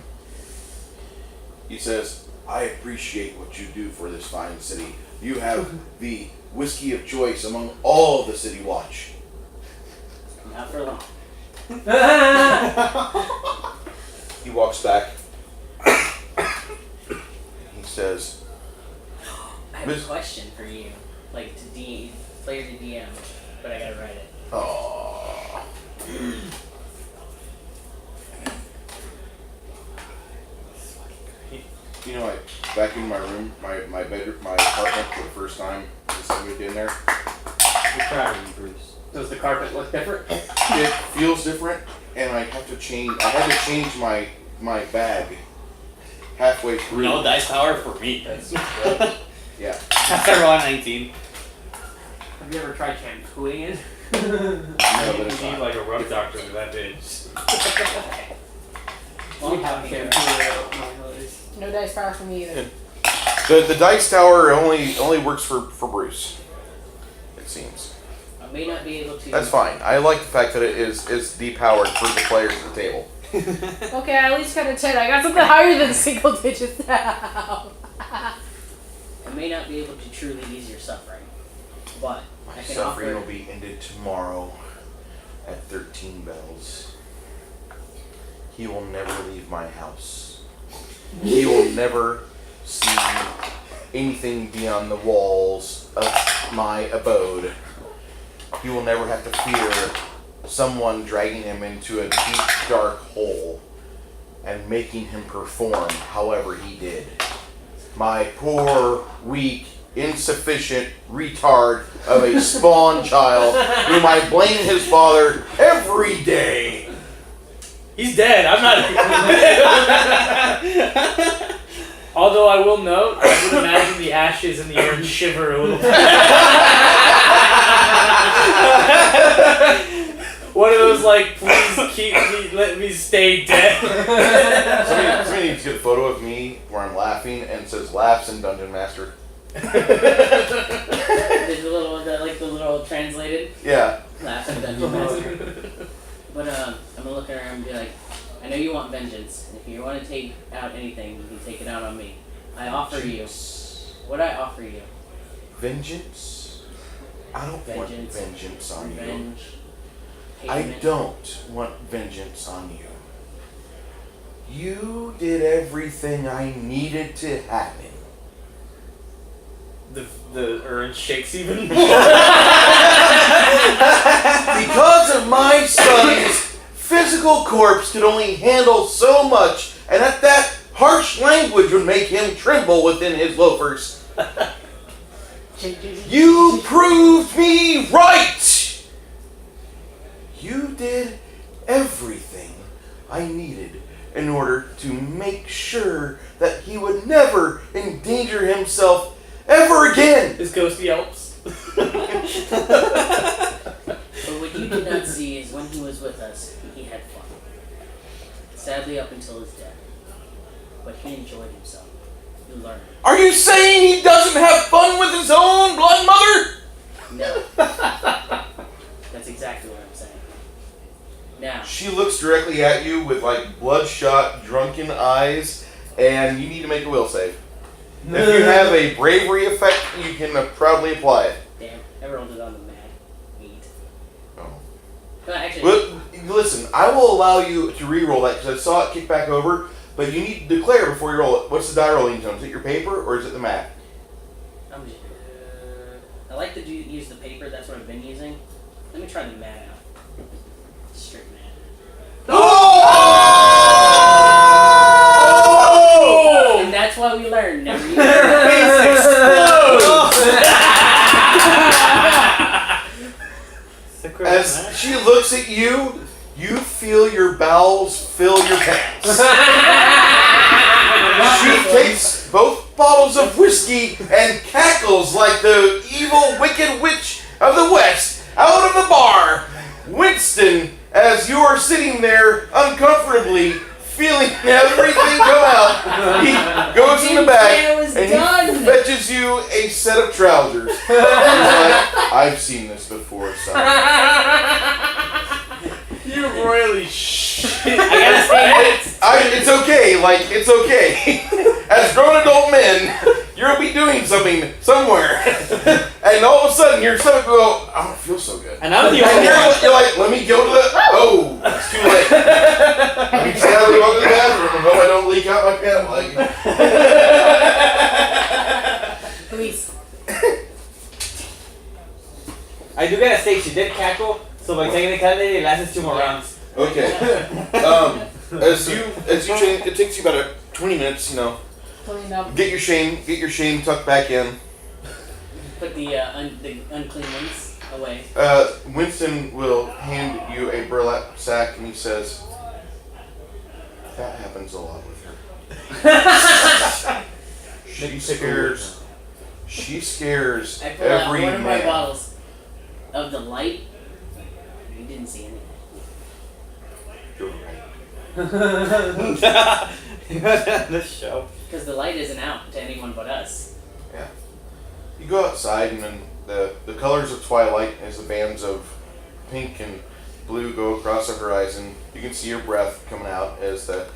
He says, I appreciate what you do for this fine city. You have the whiskey of choice among all of the city watch. Not for long. He walks back. He says, I have a question for you, like to player to DM, but I gotta write it. "Oh, you know, I vacuumed my room, my bedroom, my apartment for the first time. This week in there, We're proud of you, Bruce. Does the carpet look different? it feels different, and I have to change. I had to change my bag halfway through. No dice tower for me. Yeah. After roll 19. Have you ever tried shampooing it? No, but You it's need not. like a rub doctor for that bitch. Long We have talking shampoo about. nowadays. No dice power for me either. The dice tower only works for Bruce. It seems. I may not be able to. That's fine. I like the fact that it is depowered for the players at the table. Okay, I at least got a 10. I got something higher than single digits now. I may not be able to truly ease your suffering, but My I can suffering offer. will be ended tomorrow at 13 bells. He will never leave my house. He will never see anything beyond the walls of my abode. He will never have to fear someone dragging him into a deep, dark hole and making him perform however he did. My poor, weak, insufficient retard of a spawn child whom I blame his father every day. He's dead. I'm not. Although I will note, I would imagine the ashes in the air shiver a little bit. One of those like, please let me stay dead. Somebody needs to get a photo of me where I'm laughing and it says laughs in Dungeon Master. There's a little, the little translated Yeah. laugh at Dungeon Master. But I'm gonna look at her and be like, I know you want vengeance, and if you want to take out anything, you can take it out on me. I offer you. What I offer you? Vengeance? I don't want Vengeance. vengeance on you. Revenge. I Payment. don't want vengeance on you. You did everything I needed to happen. The urn shakes even more. Because of my son's physical corpse could only handle so much, and that harsh language would make him tremble within his loafers. You proved me right! You did everything I needed in order to make sure that he would never endanger himself ever again! His ghost yelps. But what you did not see is when he was with us, he had fun. Sadly, up until his death. but he enjoyed himself. You learn. Are you saying he doesn't have fun with his own blood mother? No. That's exactly what I'm saying. Now. She looks directly at you with like bloodshot, drunken eyes, and you need to make a will save. If you have a bravery effect, you can proudly apply it. Damn, I rolled it on the mad 8. Oh. No, actually. Well, listen, I will allow you to re-roll that because I saw it kick back over, but you need to declare before you roll it. What's the die rolling tone? Is it your paper or is it the mat? I like to use the paper. That's what I've been using. Let me try the mat out. Straight mat. Oh! And that's why we learn. Never use Their face explodes. As she looks at you, you feel your bowels fill your pants. She takes both bottles of whiskey and cackles like the evil, wicked witch of the West out of the bar. Winston, as you are sitting there uncomfortably feeling everything come out, he goes in the back and he fetches you a set of trousers. He's like, I've seen this before, son. You royally shit. I gotta stay. It's okay, it's okay. As grown adult men, you'll be doing something somewhere. And all of a sudden, your stomach will go, I don't feel so good. And I'm the And only one. you're like, let me go to the, oh, it's too late. Let me sadly go to the bathroom and hope I don't leak out my pant leg. Please. I do gotta say, she did cackle, so by technically it lasts 2 more rounds. Okay. As you change, it takes you about 20 minutes, Clean up. get your shame tucked back in. Put the unclean ones away. Winston will hand you a burlap sack and he says, that happens a lot with her. She scares I pulled out every one of my man. bottles of the light. You didn't see anything. You're right. This show. Because the light isn't out to anyone but us. Yeah. You go outside and then the colors of twilight as the bands of pink and blue go across the horizon. You can see your breath coming out as the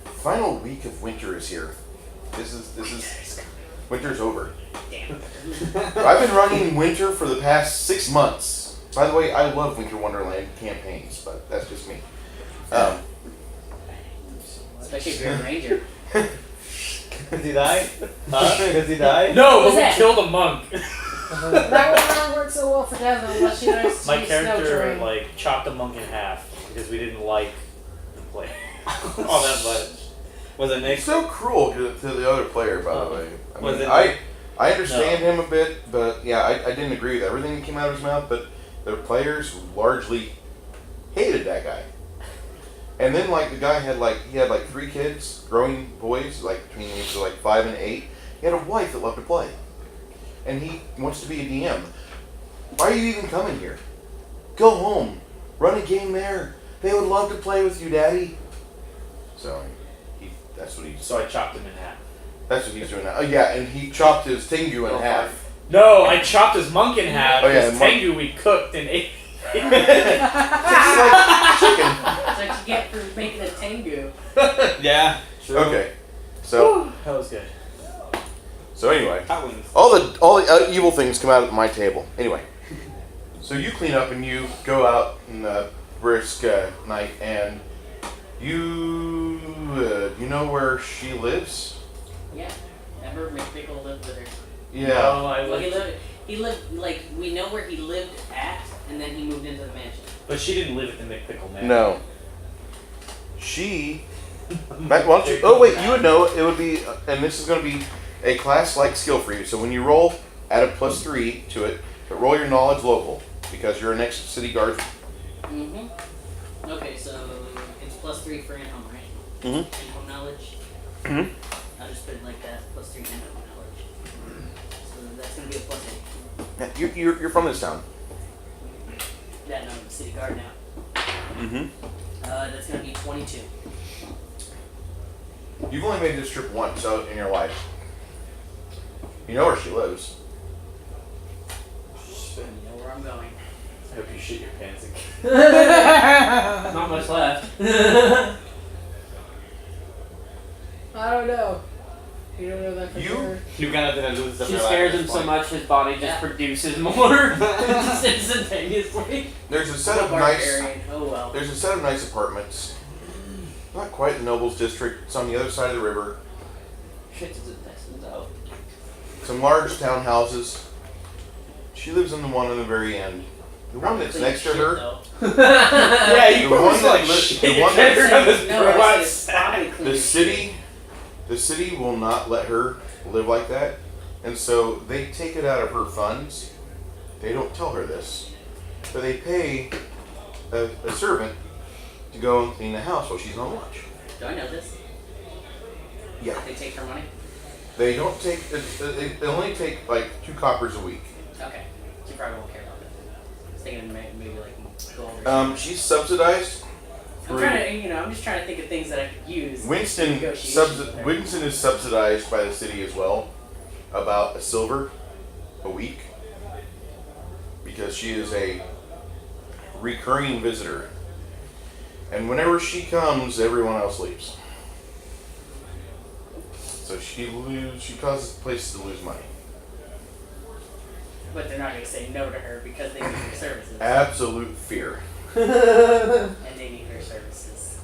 final week of winter is here. This is winter's over. Damn. I've been running winter for the past 6 months. By the way, I love Winter Wonderland campaigns, but that's just me. Especially if you're a ranger. Does he die? Huh? Does he die? No, What's but we that? killed a monk. That would not work so well for Devin unless she knows to My use snow character terrain. chopped a monk in half because we didn't like the play. All that much. Was it It's Nick? so cruel to the other player, by the way. I Was mean, it I understand him a bit, but yeah, I didn't agree with everything that came out of his mouth, but the players largely hated that guy. And then the guy had 3 kids, growing boys, between the ages of 5 and 8. He had a wife that loved to play. And he wants to be a DM. Why are you even coming here? Go home. Run a game there. They would love to play with you, Daddy. So that's what So I chopped him in half. That's what he's doing now. Oh yeah, and he chopped his Tengu in half. No, I chopped his monk in half. Oh, yeah, His monk. Tengu we cooked and ate. It's like chicken. That's what you get for making a tengu. Yeah. True. Okay. So That was good. anyway, That wins. all the evil things come out of my table. Anyway, so you clean up and you go out in the brisk night, and you know where she lives? Yeah. Remember McPickle lived with her. Yeah. No, Well, he lived, we know where he lived at, and then he moved into the mansion. But she didn't live at the McPickle Man. No. She. Matt, why don't you? Oh wait, you would know. It would be, and this is going to be a class-like skill for you. So when you roll, add a +3 to it, but roll your knowledge local because you're a next city guard. Mm-hmm. Okay, so it's +3 for in-home, right? Mhm. In-home knowledge. Mhm. I'll just put it like that. +3 in-home knowledge. So that's gonna be a +8. Yeah, you're from this town. Yeah, no, I'm city guard now. Mm-hmm. That's gonna be 22. You've only made this trip once out in your life. You know where she lives. You know where I'm going. I hope you shit your pants again. Not much left. I don't know. You don't know that for You- sure. You kind of didn't lose the She scares him so much his body just Yeah. produces more instantaneously. There's a set of Barbarian. Oh well. There's a set of nice apartments. Not quite the Nobles District. It's on the other side of the river. Shit his intestines out. Some large townhouses. She lives in the one on the very end. The one that's Clean next to shit, her. though. Yeah, you The one always that like li- shit the your one that- pants on this No, I said broad it's sack. probably clean The shit. city will not let her live like that, and so they take it out of her funds. They don't tell her this, but they pay a servant to go and clean the house while she's on watch. Do I know this? Yeah, They take her money? they don't take. They only take like 2 coppers a week. Okay. She probably won't care about that. I was thinking maybe like gold or something. She's subsidized. I'm trying to, I'm just trying to think of things that I could use. Winston Negotiations there. Winston is subsidized by the city as well, about a silver a week, because she is a recurring visitor, and whenever she comes, everyone else leaves. So she causes places to lose money. But they're not going to say no to her because they need her services. Absolute fear. And they need her services.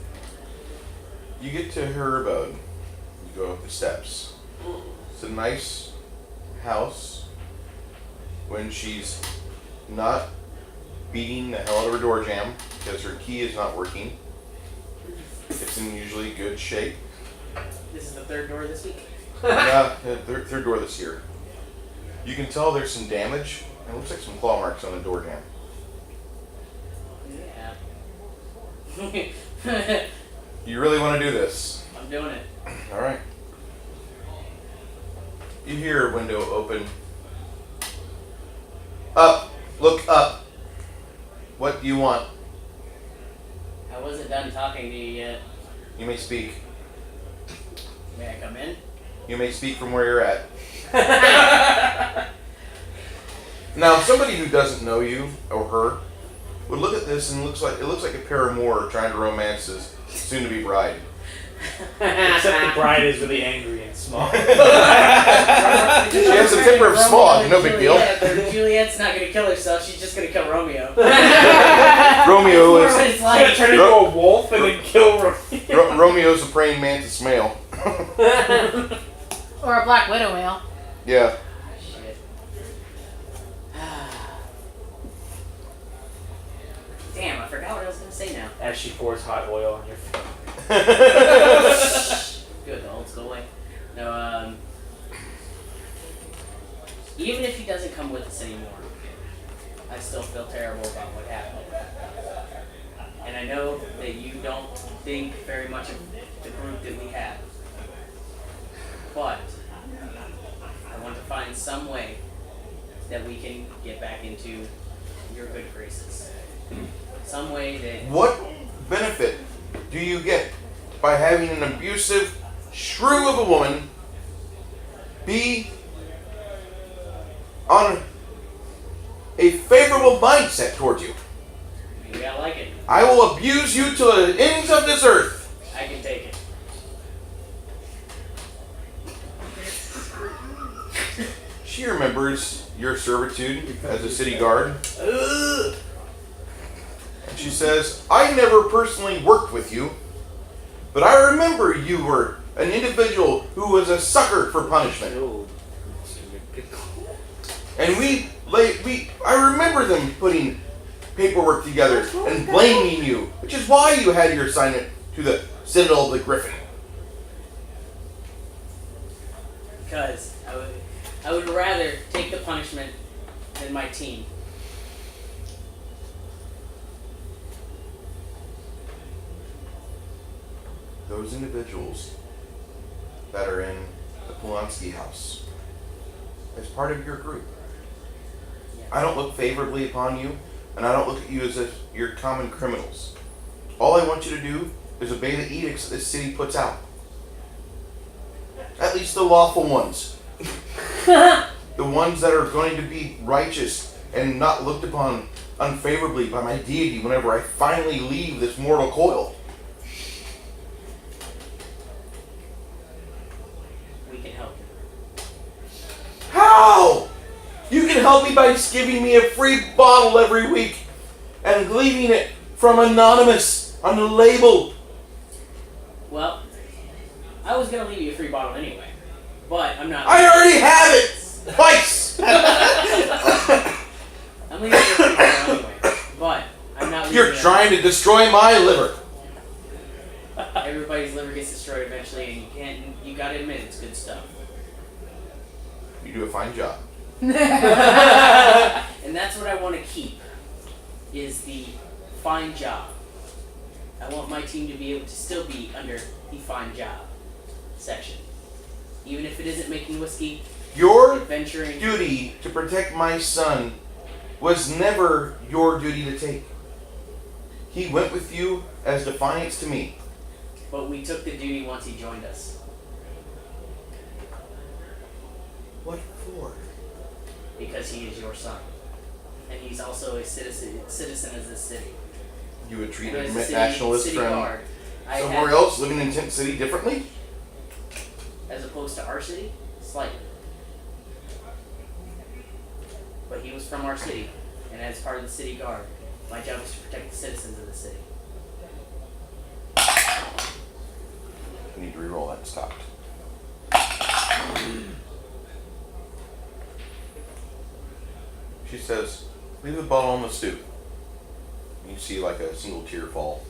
You get to her abode. You go up the steps. It's a nice house. When she's not beating the hell out of her door jamb because her key is not working, it's in usually good shape. This is the third door this week. Third door this year. You can tell there's some damage. It looks like some claw marks on the door jamb. Yeah. You really want to do this? I'm doing it. All right. You hear a window open. Up. Look up. What do you want? I wasn't done talking to you yet. You may speak. May I come in? You may speak from where you're at. Now, somebody who doesn't know you or her would look at this and it looks like a paramour trying to romance his soon-to-be bride. Except the bride is really angry and small. She has a temper of smog, no big deal. Juliet's not going to kill herself. She's just going to kill Romeo. Romeo That's what is it's like. Turn into a wolf and then kill Romeo. Romeo's a praying mantis male. Or a black widow male. Yeah. Shit. Damn, I forgot what I was going to say now. As she pours hot oil on your face. Good, the old school way. No, even if he doesn't come with us anymore, I still feel terrible about what happened. And I know that you don't think very much of the group that we have. But I want to find some way that we can get back into your good graces. Some way that What benefit do you get by having an abusive shrew of a woman be on a favorable mindset towards you? maybe I like it. I will abuse you to the ends of this earth. I can take it. She remembers your servitude as a city guard. And she says, I never personally worked with you, but I remember you were an individual who was a sucker for punishment. And I remember them putting paperwork together and blaming you, which is why you had your assignment to the Citadel of the Griffin. Because I would rather take the punishment than my team. Those individuals that are in the Polanski house as part of your group. I don't look favorably upon you, and I don't look at you as if you're common criminals. All I want you to do is obey the edicts that this city puts out. At least the lawful ones. The ones that are going to be righteous and not looked upon unfavorably by my deity whenever I finally leave this mortal coil. We can help you. How? You can help me by just giving me a free bottle every week and leaving it from anonymous on the label. Well, I was gonna leave you a free bottle anyway, but I'm not. I already have it twice. I'm leaving you a free bottle anyway, but I'm not. You're trying to destroy my liver. Everybody's liver gets destroyed eventually, and you can't. You gotta admit it's good stuff. You do a fine job. And that's what I want to keep. Is the fine job. I want my team to be able to still be under the fine job section. Even if it isn't making whiskey, Your adventuring. duty to protect my son was never your duty to take. He went with you as defiance to me. But we took the duty once he joined us. What for? Because he is your son. And he's also a citizen of this city. You would treat And a as a nationalist city from guard, I somewhere had, else living in Tent City differently? as opposed to our city, slightly. But he was from our city, and as part of the city guard, my job is to protect the citizens of the city. I need to re-roll that. Stopped. She says, leave the bottle on the stoop. You see like a single tear fall.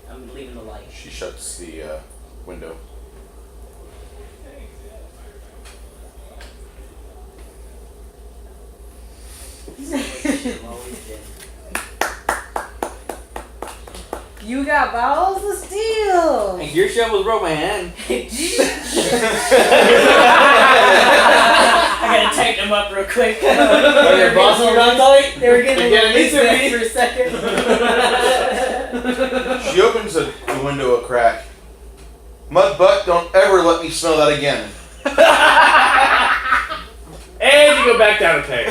I'm leaving the light. She shuts the window. Should've always been. You got balls of steel. And gear shovels broke my hand. I gotta tighten them up real quick. Are your balls around tight? They were getting a Yeah, little it needs to loose be. for a second. She opens the window a crack. Mud butt, don't ever let me smell that again. And you go back down a peg.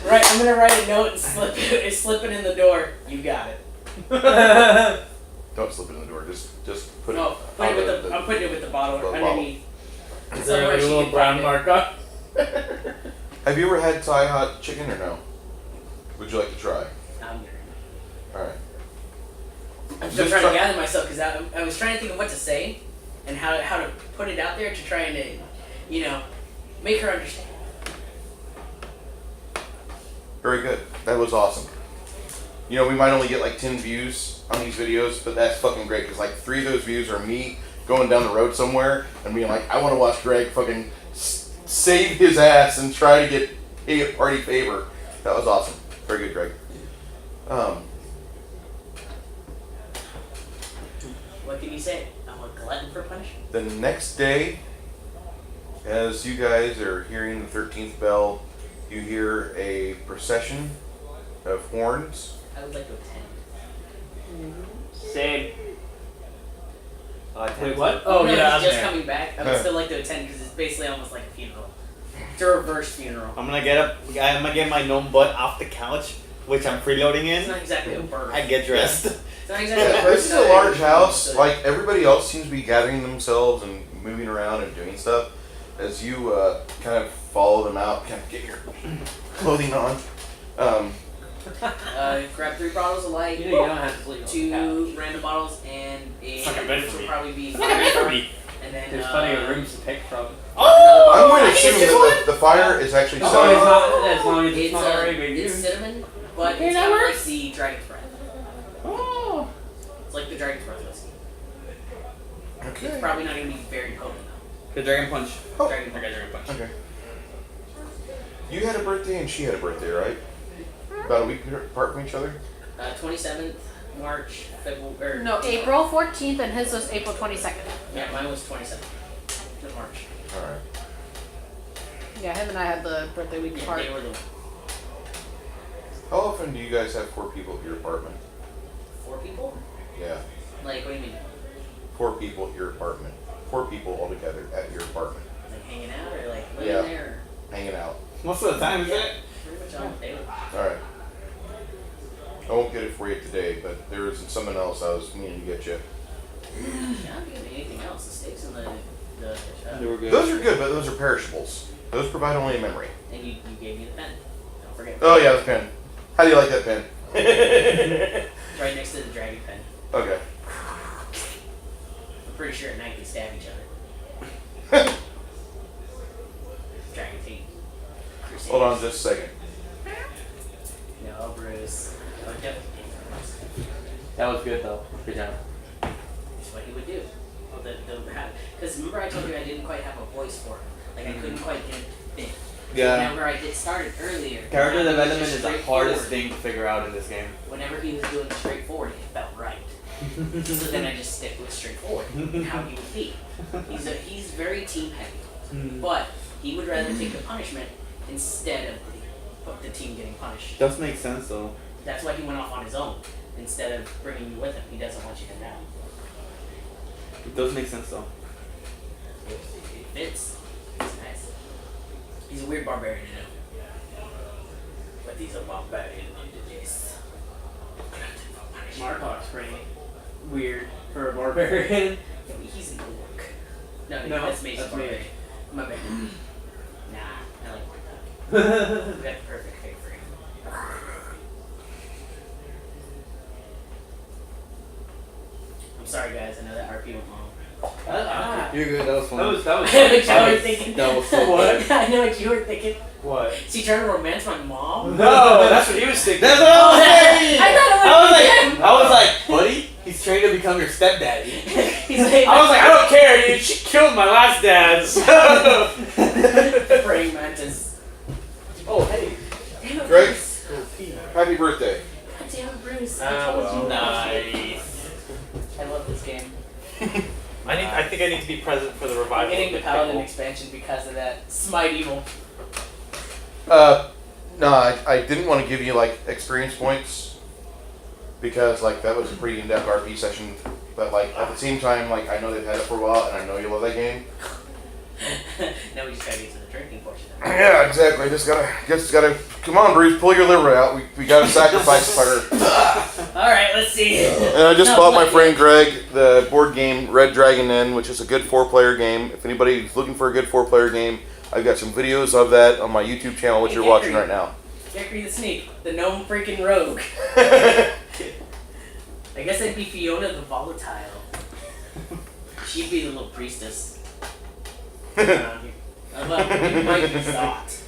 Right, I'm gonna write a note and slip it in the door. You got it. Don't slip it in the door. Just put it. No, put it with the, I'm putting it with the bottle the bottle. underneath. Is there Somewhere like a she little can brown find mark on? Have you ever had Thai hot chicken or no? Would you like to try? I'm Alright. still Just trying try- to gather myself because I was trying to think of what to say and how to put it out there to try and make her understand. Very good. That was awesome. You know, we might only get like 10 views on these videos, but that's fucking great because like 3 of those views are me going down the road somewhere and being like, I want to watch Greg fucking save his ass and try to get a party favor. That was awesome. Very good, Greg. What can you say? I'm a glutton for punishment. The next day, as you guys are hearing the 13th bell, you hear a procession of horns. I would like to attend. Same. Oh, Wait, what? Oh Oh, no, yeah, I'm he's just there. coming back. I would still like to attend because it's basically almost like a funeral. It's a reverse funeral. I'm gonna get up. I'm gonna get my gnome butt off the couch, which I'm freeloading It's in. not exactly a birth. I get dressed. It's not exactly a Yeah, birth. this is a large house. Like everybody else seems to be gathering themselves and moving around and doing stuff. As you kind of follow them out, kind of get your clothing on. Grab 3 bottles of light, You don't have to sleep on the 2 random bottles, and a It's like a bed which for will me. probably be It's like a bed for me. and then There's plenty of rooms to pick from. Oh! I'm going I to can assume get that the fire is actually As long as, set. as long as it's It's not already being it's used. cinnamon, but Here, it's that kind of like works? the dragon's breath. Oh! It's like the dragon's breath whiskey. Okay. It's probably not going to be very potent The dragon punch. though. Oh. Dragon I got dragon punch. Okay. You had a birthday and she had a birthday, right? About a week apart from each other? 27th March, February. No, April 14th, and his was April 22nd. Yeah, mine was 27th of March. Alright. Yeah, him and I had the birthday week Yeah, apart. they were the How often do you guys have 4 people at your apartment? 4 people. Yeah. Like, what do you mean? poor people at your apartment. Poor people all together at your apartment. Like hanging out or like living Yeah. there? Hanging out. Most of the time, is Yeah. it? Pretty much all day. Alright. I won't get it for you today, but there is something else I was meaning to get you. Yeah, I'm gonna anything else. The steaks and the They were good. Those are good, but those are perishables. Those provide only a memory. and you gave me the pen. Don't forget. Oh yeah, the pen. How do you like that pen? It's right next to the dragon pen. Okay. I'm pretty sure at night they stab each other. Dragon feet. Crusaders. Hold on just a second. No, Bruce. No, don't. That was good though. Good job. That's what he would do. Because remember I told you I didn't quite have a voice for him. Like I couldn't quite get it fit. Yeah. Whenever I did started earlier. Character now he was development just is the straightforward. hardest thing to figure out in this game. Whenever he was doing straightforward, it felt right. So then I just stick with straightforward and how he would be. He's very team heavy, but he would rather take the punishment instead of the team getting punished. Does make sense though. That's why he went off on his own instead of bringing you with him. He doesn't want you to know. It does make sense though. It fits. It's nice. He's a weird barbarian, you know. But he's a barbarian under this. Markok's pretty weird for a barbarian. Yeah, but he's an orc. No, No, that's Mason that's barbarian. Mage. My bad. Nah, I like Markok. We got the perfect fit for him. I'm sorry, guys. I know that RP went long. You're good. That was fun. That was I know what you were thinking. That was so What? good. I know what you were thinking. What? Is he trying to romance my mom? No, that's what he was thinking. That's what I was saying. I thought I was like, buddy, he's trying to become your stepdaddy. He's like, I was like, I don't care, dude. She killed my last dad. So. praying mantis. Oh, hey. Damn it, Greg? Bruce. Happy birthday. God damn it, Bruce. Ah, I told well. you. Nice. I love this game. I think I need to be present for the I'm revival. getting the of Paladin Pickle. expansion because of that. Smite Evil. No, I didn't want to give you like experience points because like that was a pretty in-depth RP session. But like at the same time, like I know they've had it for a while, and I know you love that game. Now we just gotta get to the drinking portion. Yeah, exactly. Just gotta. Come on, Bruce, pull your liver out. We gotta sacrifice her. Alright, let's see. And I just bought my friend Greg the board game Red Dragon Inn, which is a good 4-player game. If anybody's looking for a good 4-player game, I've got some videos of that on my YouTube channel, which you're watching right now. Jeffrey the Sneak, the gnome freaking rogue. I guess I'd be Fiona the Volatile. She'd be the little priestess. Well, he might be Zot.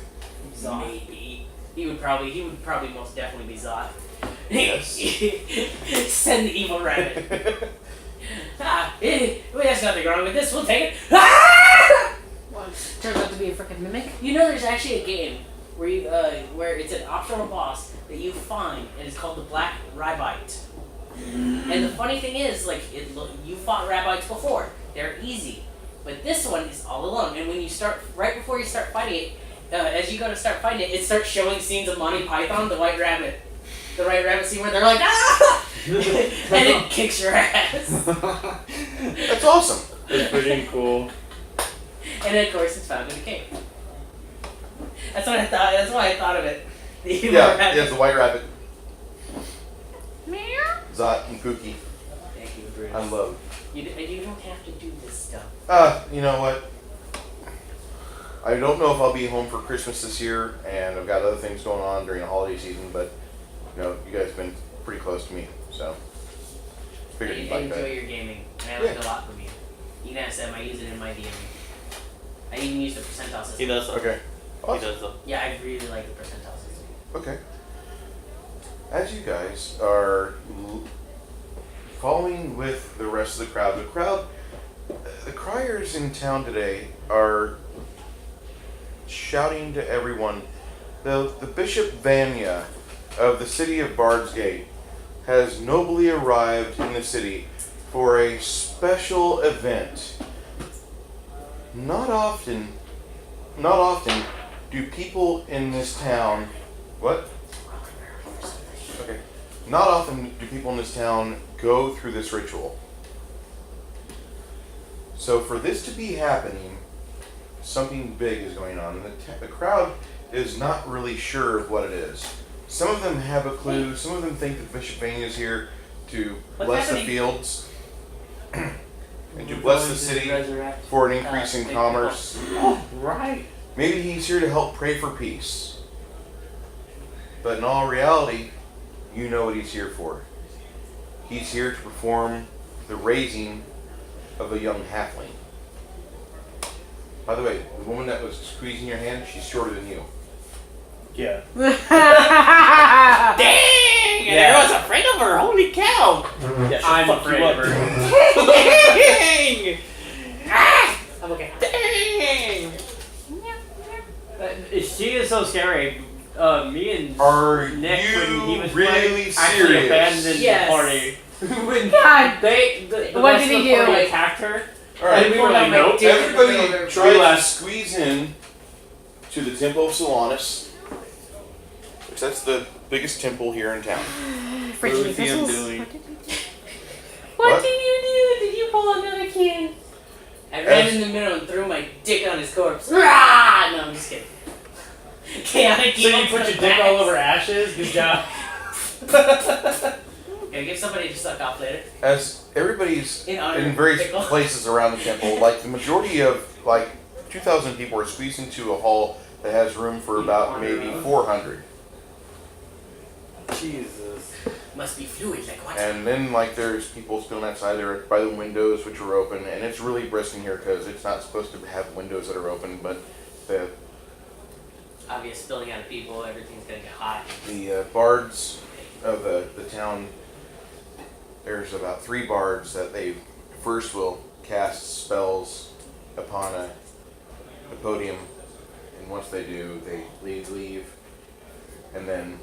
Maybe. He would probably most definitely be Zot. Yes. Send the evil rabbit. There's nothing wrong with this. We'll take it. Ah! Well, turns out to be a freaking mimic. You know, there's actually a game where you where it's an optional boss that you find, and it's called the Black Rabbite. And the funny thing is, like, you fought Rabbites before. They're easy. But this one is all alone. And when you start, right before you start fighting it, as you go to start fighting it, it starts showing scenes of Monty Python, the White Rabbit. The White Rabbit scene where they're like, ah! And it kicks your ass. That's awesome. It's pretty cool. And of course, it's found in a cave. That's what I thought. That's why I thought of it. The evil Yeah, rabbit. it's the White Rabbit. Meow. Zot and Pookie. Thank you, Bruce. I love. You don't have to do this stuff. You know what? I don't know if I'll be home for Christmas this year, and I've got other things going on during the holiday season, but, you know, you guys have been pretty close to me, so figured I you'd like enjoy that. your gaming, and I learned a lot from you. You can ask them. I use it in my DMing. I even use the percentile system. He does though. Okay. He Awesome. does though. Yeah, I really like the percentile system. Okay. As you guys are following with the rest of the criers in town today are shouting to everyone. The Bishop Vanya of the city of Bard's Gate has nobly arrived in the city for a special event. Not often do people in this town. What? Okay. Not often do people in this town go through this ritual. So for this to be happening, something big is going on. And the crowd is not really sure of what it is. Some of them have a clue. Some of them think that Bishop Vania is here to bless the fields and to bless the city for an increase in commerce. Oh, right. Maybe he's here to help pray for peace. But in all reality, you know what he's here for. He's here to perform the raising of a young halfling. By the way, the woman that was squeezing your hand, she's shorter than you. Yeah. Dang! And Yeah. everyone's afraid of her. Holy cow! Yeah, she'll I'm fuck you afraid up. of her. Dang! Ah! I'm okay. Dang! She is so scary. Me and Are Nick, when he you was really playing, actually abandoned serious? Yes. the party. When God. the What rest did of he the party do? attacked her, Alright, and we were like, my nope. dick. everybody try to left. squeeze in to the Temple of Solanus, which that's the biggest temple here in town. Freaking is he crystals. doing? What? Did you do? Did you pull another kid? I ran in the middle and threw my dick on his corpse. Rah! No, I'm just kidding. Chaotic So you evil put to your the dick max. all over ashes? Good job. Yeah, give somebody to suck off later. As everybody's In honor in of various Pickle. places around the temple, like the majority of, like, 2,000 people are squeezed into a hall that has room for about maybe 400. Jesus. Must be fluid like water. And then, like, there's people spilling outside there by the windows, which are open, and it's really brisk in here because it's not supposed to have windows that are open, but the Obvious spilling out of people, everything's gonna get hot. bards of the town, there's about 3 bards that they first will cast spells upon the podium, and once they do, they leave, and then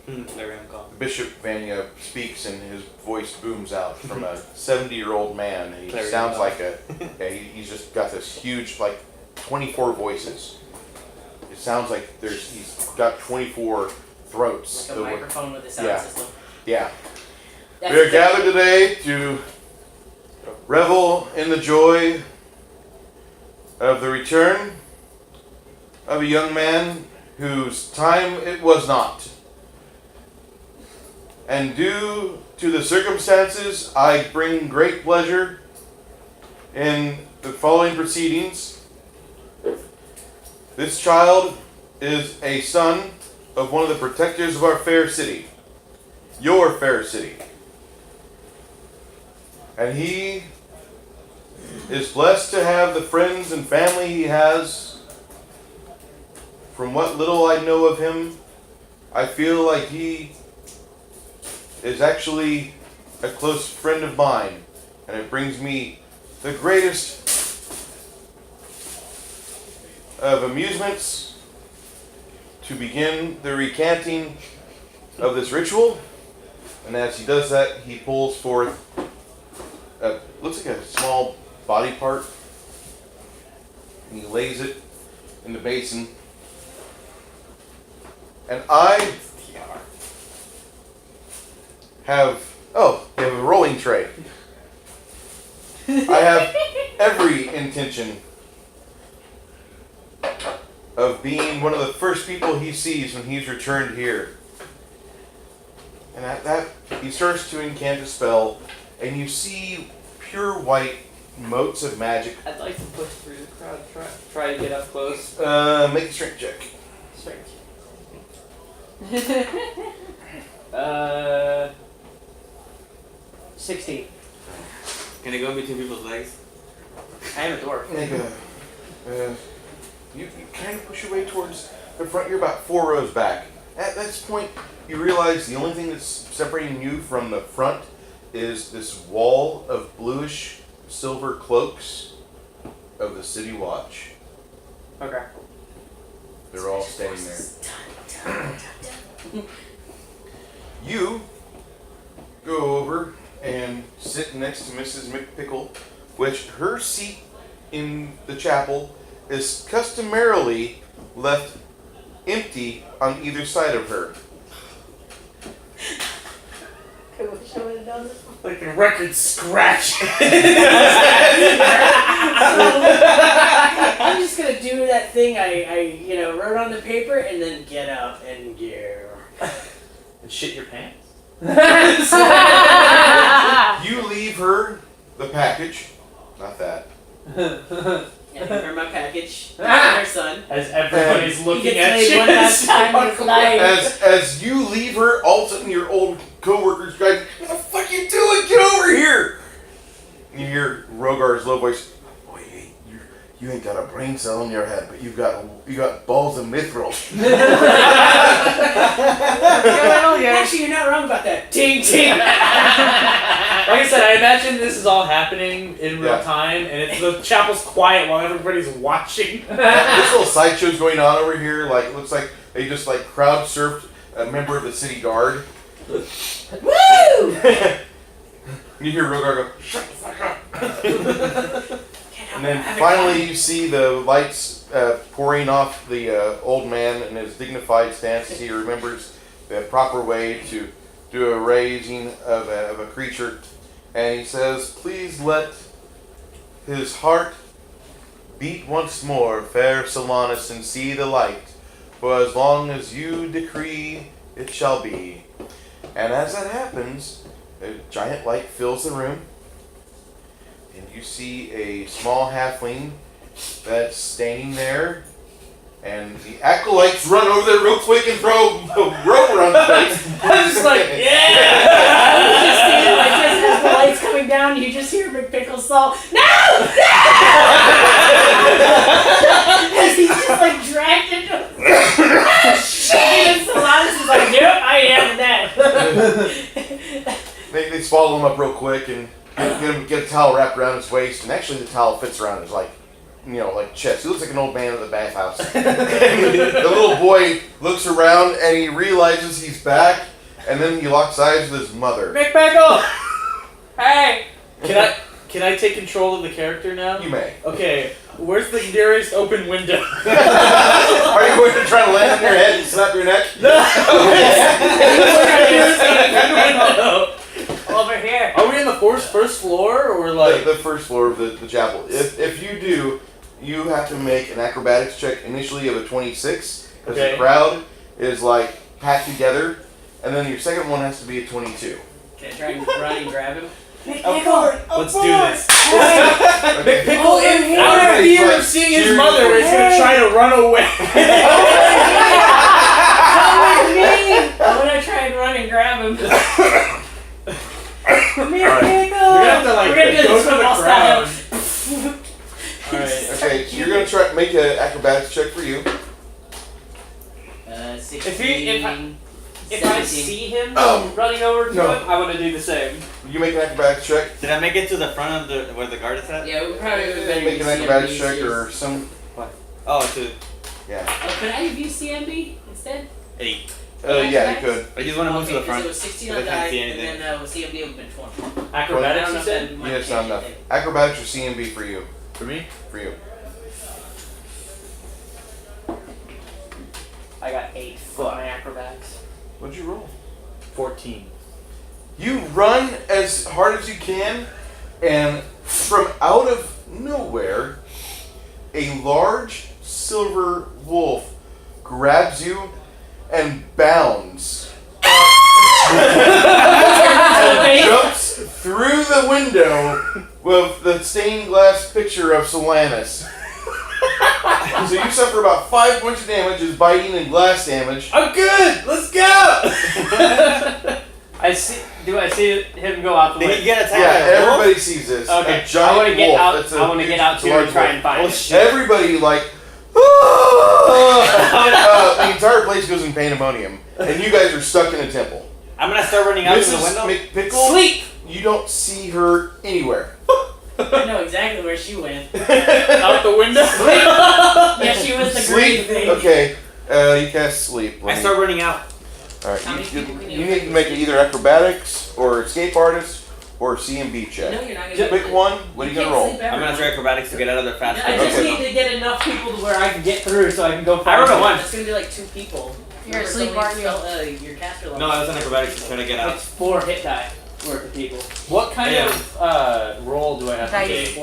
There we go. Bishop Vania speaks and his voice booms out from a 70-year-old man. And he Clarion sounds Call. like he's just got this huge, like, 24 voices. It sounds like he's got 24 throats. Like a microphone with a sound yeah. system. Yeah. That's We are the- gathered today to revel in the joy of the return of a young man whose time it was not. And due to the circumstances, I bring great pleasure in the following proceedings. This child is a son of one of the protectors of our fair city, your fair city. And he is blessed to have the friends and family he has. From what little I know of him, I feel like he is actually a close friend of mine, and it brings me the greatest of amusements to begin the recanting of this ritual. And as he does that, he pulls forth looks like a small body part, and he lays it in the basin. And I have they have a rolling tray. I have every intention of being one of the first people he sees when he's returned here. And at that, he starts to incant a spell, and you see pure white motes of magic. I'd like to push through the crowd, try to get up close. Make a strength check. Strength. 16. Can I go in between people's legs? I am a dwarf. Make a, you kind of push your way towards the front. You're about 4 rows back. At this point, you realize the only thing that's separating you from the front is this wall of bluish silver cloaks of the City Watch. Okay. They're all standing there. You go over and sit next to Mrs. McPickle, which her seat in the chapel is customarily left empty on either side of her. I wish I would have on this one? Like the record scratch. I'm just gonna do that thing I wrote on the paper and then get up and go. And shit your pants. You leave her the package. Not that. And for my package, her son. As everybody's He looking gets at laid you. one last time in his life. As you leave her, all of a sudden your old coworker's going, "What the fuck you doing? Get over here!" You hear Rogar's low voice. "Boy, you ain't got a brain cell in your head, but you got balls of mithril." Actually, you're not wrong about that. Ting ting. Like I said, I imagine this is all happening in real Yeah. time, and it's the chapel's quiet while everybody's watching. This little sideshow's going on over here. Like, it looks like they just like crowd surfed a member of the city guard. Woo! You hear Rogar go, "Shut the fuck up!" And then finally you see the lights pouring off the old man in his dignified stance as he remembers the proper way to do a raising of a creature. And he says, "Please let his heart beat once more, fair Solanus, and see the light. For as long as you decree, it shall be." And as that happens, a giant light fills the room. And you see a small halfling that's standing there, and the acolytes run over there real quick and throw a rope around his face. I'm just like, yeah! Just as the lights coming down, you just hear McPickle's soul. No! As he's just like dragged into. And Solanus is like, "Nope, I am that." They swallow him up real quick and get a towel wrapped around his waist, and actually the towel fits around his like chest. He looks like an old man at the bathhouse. And the little boy looks around and he realizes he's back, and then he locks eyes with his mother. McPickle! Hey! Can I take control of the character now? You may. Okay, where's the nearest open window? Are you going to try to land on your head and snap your neck? Over here. Are we in the first floor, or like... The first floor of the chapel. If you do, you have to make an acrobatics check initially of a 26, because Okay. the crowd is like packed together, and then your second one has to be a 22. Can I try and run and grab him? Let's do this. Okay. McPickle, out of fear of seeing his mother, is gonna try to run away. Come with me! I'm gonna try and run and grab him. Come here, Alright. Pickle! You're gonna have to like We're gonna do go this to the football crowd. style. Alright. Okay, so you're gonna try make an acrobatics check for you. 16, If I 17. see him Um, running over to no. him, I want to do the same. You make an acrobatics check. Did I make it to the front of the where the guard is at? Yeah, we probably would have better Make use an acrobatics CMB. check or some. Oh, to Yeah. Oh, could I have used CMB instead? 8. Yeah, you could. I just want to move to the front. It was 16 but on I can't die, see and anything. then CMB would have been 20. Acrobatics, you if said? that might Yeah, it's not change enough. anything. Acrobatics or CMB for you. For me? For you. I got 8 for my acrobatics. What'd you roll? 14. You run as hard as you can, and from out of nowhere, a large silver wolf grabs you and bounds. And jumps through the window with the stained glass picture of Solanus. So you suffer about 5 points of damage as biting and glass damage. I'm good! Let's go! I see. Do I see him go out the Did he window? get attacked Yeah, by a wolf? everybody sees this. Okay. A giant I want to get wolf. out. That's a I want to huge- get out it's a too large and try wolf. and find Oh him. shit. Everybody like, the entire place goes in pandemonium, and you guys are stuck in a temple. I'm gonna start running out to the Mrs. window. McPickle, Sleep. you don't see her anywhere. I know exactly where she went. Out the window? Yeah, she was the green Sleep. thing. Okay, you cast sleep. I start running out. All right, How many people can you you need to make either acrobatics or escape artist or CMB check. No, you're not gonna Pick one. What are you gonna roll? I'm gonna try acrobatics to get out of there faster. I just Okay. need to get enough people to where I can get through so I can go I find rolled a one. 1. It's gonna be like 2 people. You're Remember, asleep, it's only aren't you? Your caster level. No, I was on acrobatics to try to get out. It's 4 hit die. worth of people. What kind of role do I have to Dice.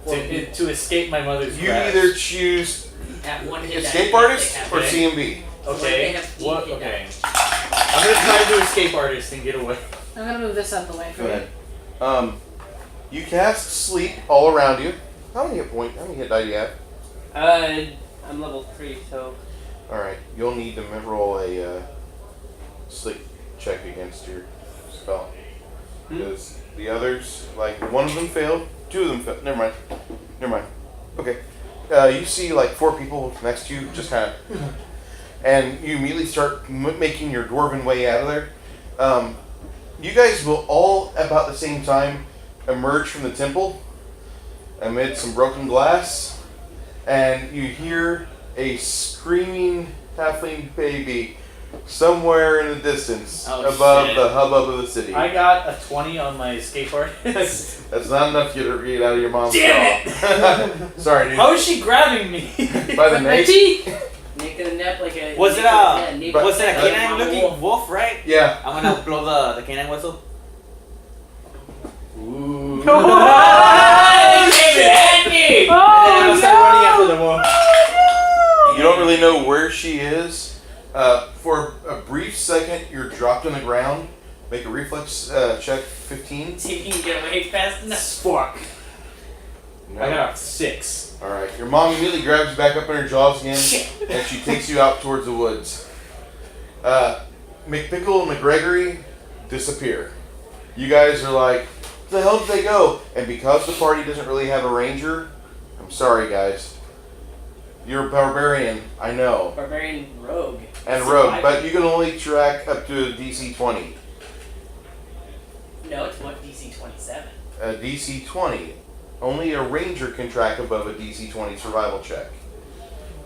take to escape my mother's You grasp? either choose At one hit escape die, artist they have or to- CMB. Okay. They have What? hit Okay. I'm gonna try to do escape artist and get away. I'm gonna move this out of the way for Go you. ahead. You cast sleep all around you. How many hit die do you have? I'm level 3, so. Alright, you'll need to roll a sleep check against your spell. Because the others, like, one of them failed, two of them failed. Never mind. Okay. You see, like, 4 people next to you, just kind of. And you immediately start making your dwarven way out of there. You guys will all, about the same time, emerge from the temple amid some broken glass. And you hear a screaming halfling baby somewhere in the distance above the hubbub of the city. I got a 20 on my escape artist. That's not enough to get out of your mom's Damn jaw. Sorry, dude. How is she grabbing me? By the My nape? teeth! Nick in the neck like a. Was it was it a but- canine looking wolf, right? Yeah. I'm gonna blow the canine whistle. Ooh. Andy! And I'll start running after the wolf. You don't really know where she is. For a brief second, you're dropped on the ground. Make a reflex check, 15. See if you can get away fast enough. Fuck. No. I got a 6. Alright, your mom immediately grabs you back up in her jaws again, and she takes you out towards the woods. McPickle and McGregory disappear. You guys are like, where the hell did they go? And because the party doesn't really have a ranger, I'm sorry guys. You're a barbarian, I know. Barbarian rogue. And rogue, but you can only track up to a DC 20. No, it's what DC 27. A DC 20. Only a ranger can track above a DC 20 survival check.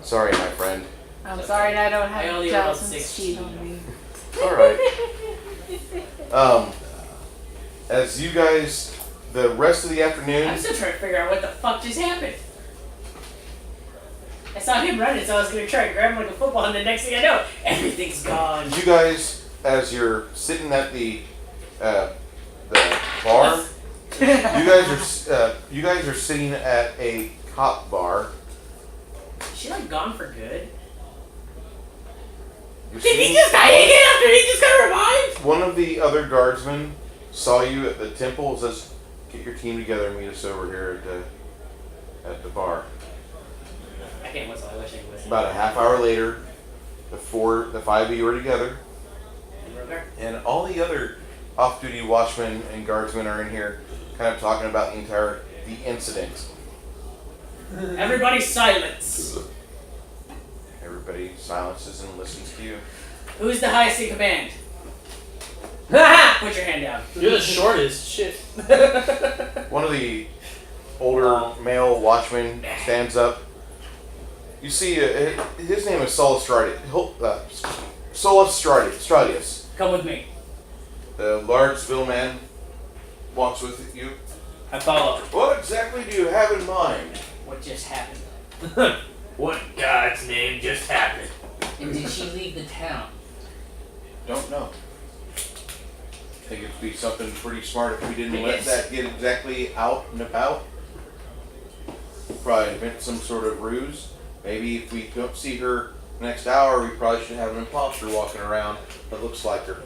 Sorry, my friend. I'm sorry, I don't I have only rolled Jellison's 16. cheat on me. Alright. As you guys, the rest of the afternoon, I'm still trying to figure out what the fuck just happened. I saw him running, so I was gonna try and grab him like a football, and the next thing I know, everything's gone. you guys, as you're sitting at the bar, you guys are sitting at a cop bar. Is she like gone for good? You're Did he sitting- just die again after he just got revived? One of the other guardsmen saw you at the temple. Says, "Get your team together and meet us over here at the bar." I can't whistle, I wish I could whistle. About a half hour later, the 5 of you are together, and all the other off-duty watchmen and guardsmen are in here, kind of talking about the incident. Everybody silence. Everybody silences and listens to you. Who's the highest in command? Put your hand down. You're the shortest. Shit. One of the older male watchmen stands up. You see, his name is Solus Stradius. Come with me. The large Vil man walks with you. I follow. What exactly do you have in mind? What just happened? What in God's name just happened? And did she leave the town? Don't know. I think it'd be something pretty smart if we didn't let Yes. that get exactly out and about. Probably invent some sort of ruse. Maybe if we don't see her next hour, we probably should have an imposter walking around that looks like her.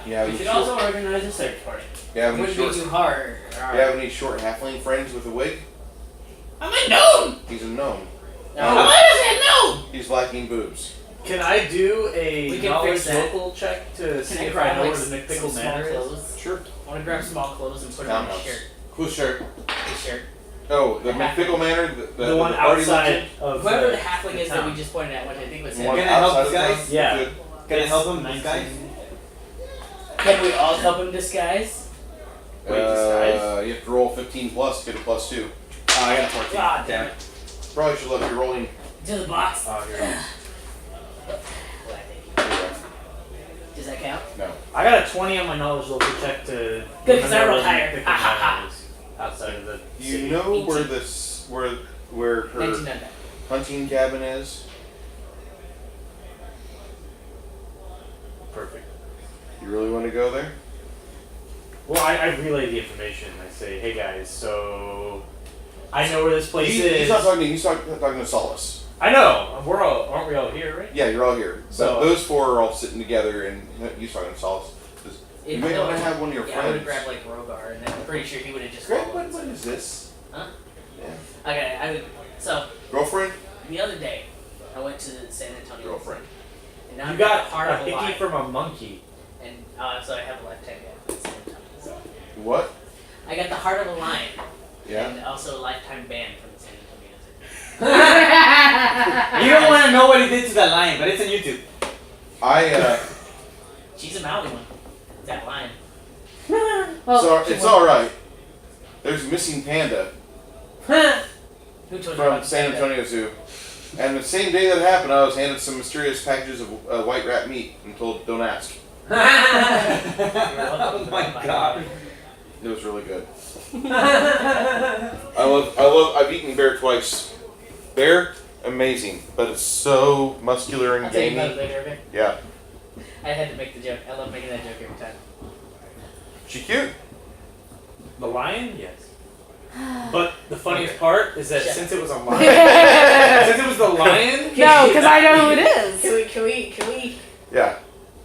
You have We any should short, also organize a search party. you have It any wouldn't be short, too hard. you have any short halfling friends with a wig? I'm a gnome! He's a gnome. Why is it gnome? He's lacking boobs. Can I do We a can knowledge fix that. local check to see Can I if I grab know like where the some McPickle small Manor is? clothes? Sure. I want to grab small clothes and put them on my Townhouse. shirt. Whose shirt? His shirt. Oh, the McPickle Manor? The one the party outside of Whoever the the halfling is that town. we just pointed at, which I think was The him. one Can I help outside this of guy? town? Yeah. Good. Can I It's help him 19. disguise? Can we all help him disguise? Wait, disguise? You have to roll 15 plus to get a plus 2. Oh, I got a 14. God damn it. Probably should look at your rolling. To the box. Oh, here it is. Well, thank you. Does that count? No. I got a 20 on my knowledge local check to. Good, 'cause I remember rolled where higher. McPickle Ha, ha, ha. Manor is outside of the You city. know where 18. this where her 19 on that. hunting cabin is? Perfect. You really want to go there? Well, I relay the information. I say, hey guys, so I know where this place He's is. not talking to you, he's talking to Solace. I know. Aren't we all here, right? Yeah, you're all here. So- But those four are all sitting together, and he's talking to Solace. You may want to have one of your Yeah, I would friends. have grabbed like Rogar, and then I'm pretty sure he would have just Greg, followed. what is this? Huh? Yeah. Okay, I would. So Girlfriend? the other day, I went to San Antonio. Girlfriend. And now You I've got the heart a of a hickey lion. from a monkey. And so I have a lifetime ban from San Antonio. So What? I got the heart of a lion. Yeah. And also a lifetime ban from the San Antonio. You don't want to know what he did to that lion, but it's on YouTube. She's a Maui one. That lion. Well, so she it's won. alright. There's a missing panda Who told you from about San that? Antonio Zoo. And the same day that happened, I was handed some mysterious packages of white rat meat and told, don't ask. Oh my god. It was really good. I've eaten bear twice. Bear, amazing, but it's so muscular and I'll tell you about it gamey. later, okay? Yeah. I had to make the joke. I love making that joke every time. She cute. The lion? Yes. But the funniest part is that Yeah. since it was a lion, since it was the lion, No, because I know who it is. Can we? Yeah.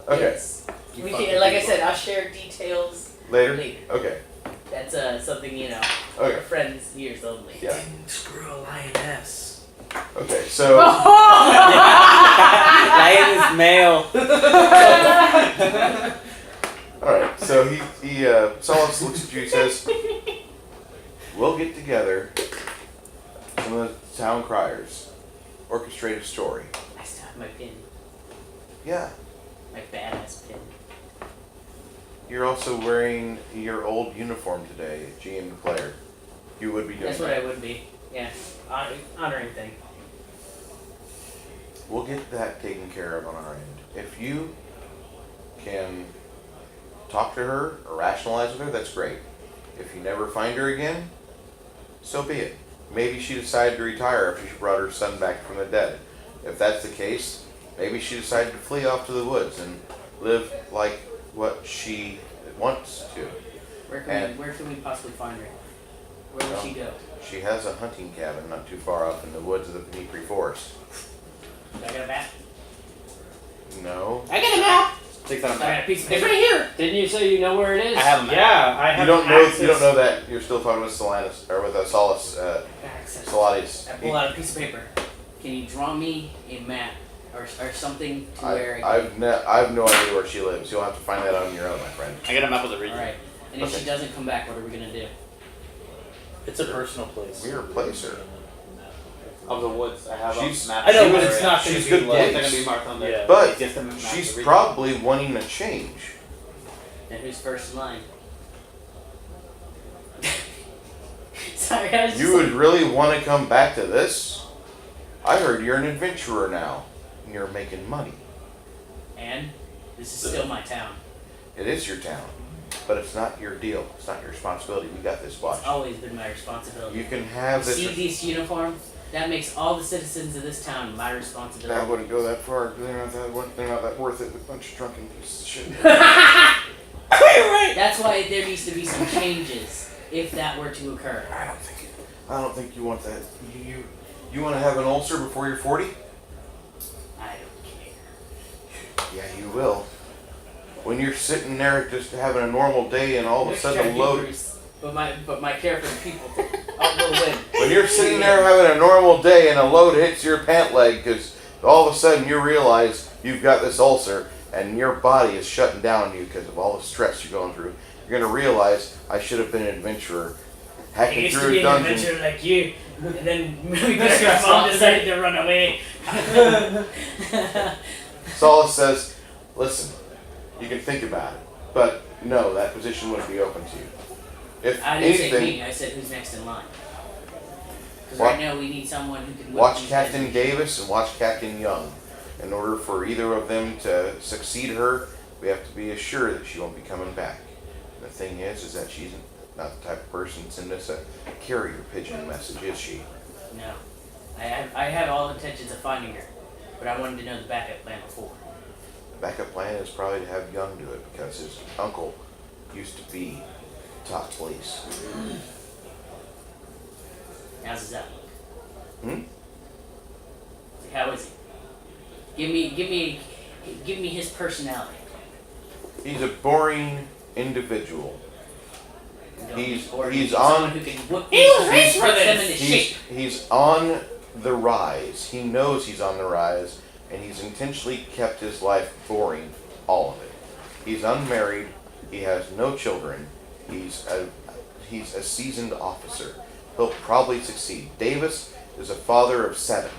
Okay. Yes. We can, like I said, I'll share details Later? later. Okay. That's something, you know, Okay. for friends years only. Yeah. screw a lioness. Okay, so Lion is male. alright, so he Solace looks at you and says, we'll get together some of the town criers. Orchestrate a story. I still have my pin. Yeah. My badass pin. You're also wearing your old uniform today, GM player. You would be doing That's what that. I would be. Yeah. Honoring thing. We'll get that taken care of on our end. If you can talk to her or rationalize with her, that's great. If you never find her again, so be it. Maybe she decided to retire after she brought her son back from the dead. If that's the case, maybe she decided to flee off to the woods and live like what she wants to. Where can we possibly find her? Where would she go? She has a hunting cabin not too far off in the woods of the Pinipri Forest. I got a map. No. I got a map. Take that I on got a back. piece of paper right here. Didn't you say you know where it is? I have a map. Yeah, I You have don't know. access. You don't know that. You're still talking with Solanus or with Solace. Access. Salatis. I pull out a piece of paper. Can you draw me a map or something to where I can... I have no idea where she lives. You'll have to find that out on your own, my friend. I got a map of the region. Alright. And if Okay. she doesn't come back, what are we gonna do? It's a personal place. We replace her. Of the woods. I have She's- a map. I know, She but was- it's not she's going to good be place. like. It's not gonna be marked on there. Yeah. But It's just a map of she's the region. probably wanting a change. And who's first in line? Sorry, I was just You would really want to come back to this? I heard you're an adventurer now, and you're making money. And this is still my town. It is your town, but it's not your deal. It's not your responsibility. We got this watch. It's always been my responsibility. You can have this. See this uniform? That makes all the citizens of this town my I responsibility. wouldn't go that far. They're not that worth it. A bunch of drunken pieces of shit. You're right. That's why there needs to be some changes if that were to occur. I don't think you want that. You want to have an ulcer before you're 40? I don't care. Yeah, you will. When you're sitting there just having a normal day and all of a sudden a load. But my care for the people will win. When you're sitting there having a normal day and a load hits your pant leg because all of a sudden you realize you've got this ulcer and your body is shutting down you because of all the stress you're going through, you're going to realize I should have been an adventurer. I Hacking used to through be a an dungeon. adventurer like you, and then my mom decided to run away. Solace says, listen, you can think about it, but no, that position wouldn't be open to you. If I didn't say anything, me, I said who's next in line. Because What? right now we need someone who can whip watch these Captain guys. Davis and watch Captain Young. In order for either of them to succeed her, we have to be assured that she won't be coming back. The thing is that she's not the type of person to send us a carrier pigeon message, is she? No. I had all intentions of finding her, but I wanted to know the backup plan before. The backup plan is probably to have Young do it because his uncle used to be top police. How does that look? Hmm? How is he? Give me his personality. He's a boring individual. Don't He's- be bored. he's Someone on- who can whoop He these was raised for put them this. into shape. He's on the rise. He knows he's on the rise, and he's intentionally kept his life boring, all of it. He's unmarried. He has no children. He's a seasoned officer. He'll probably succeed. Davis is a father of 7.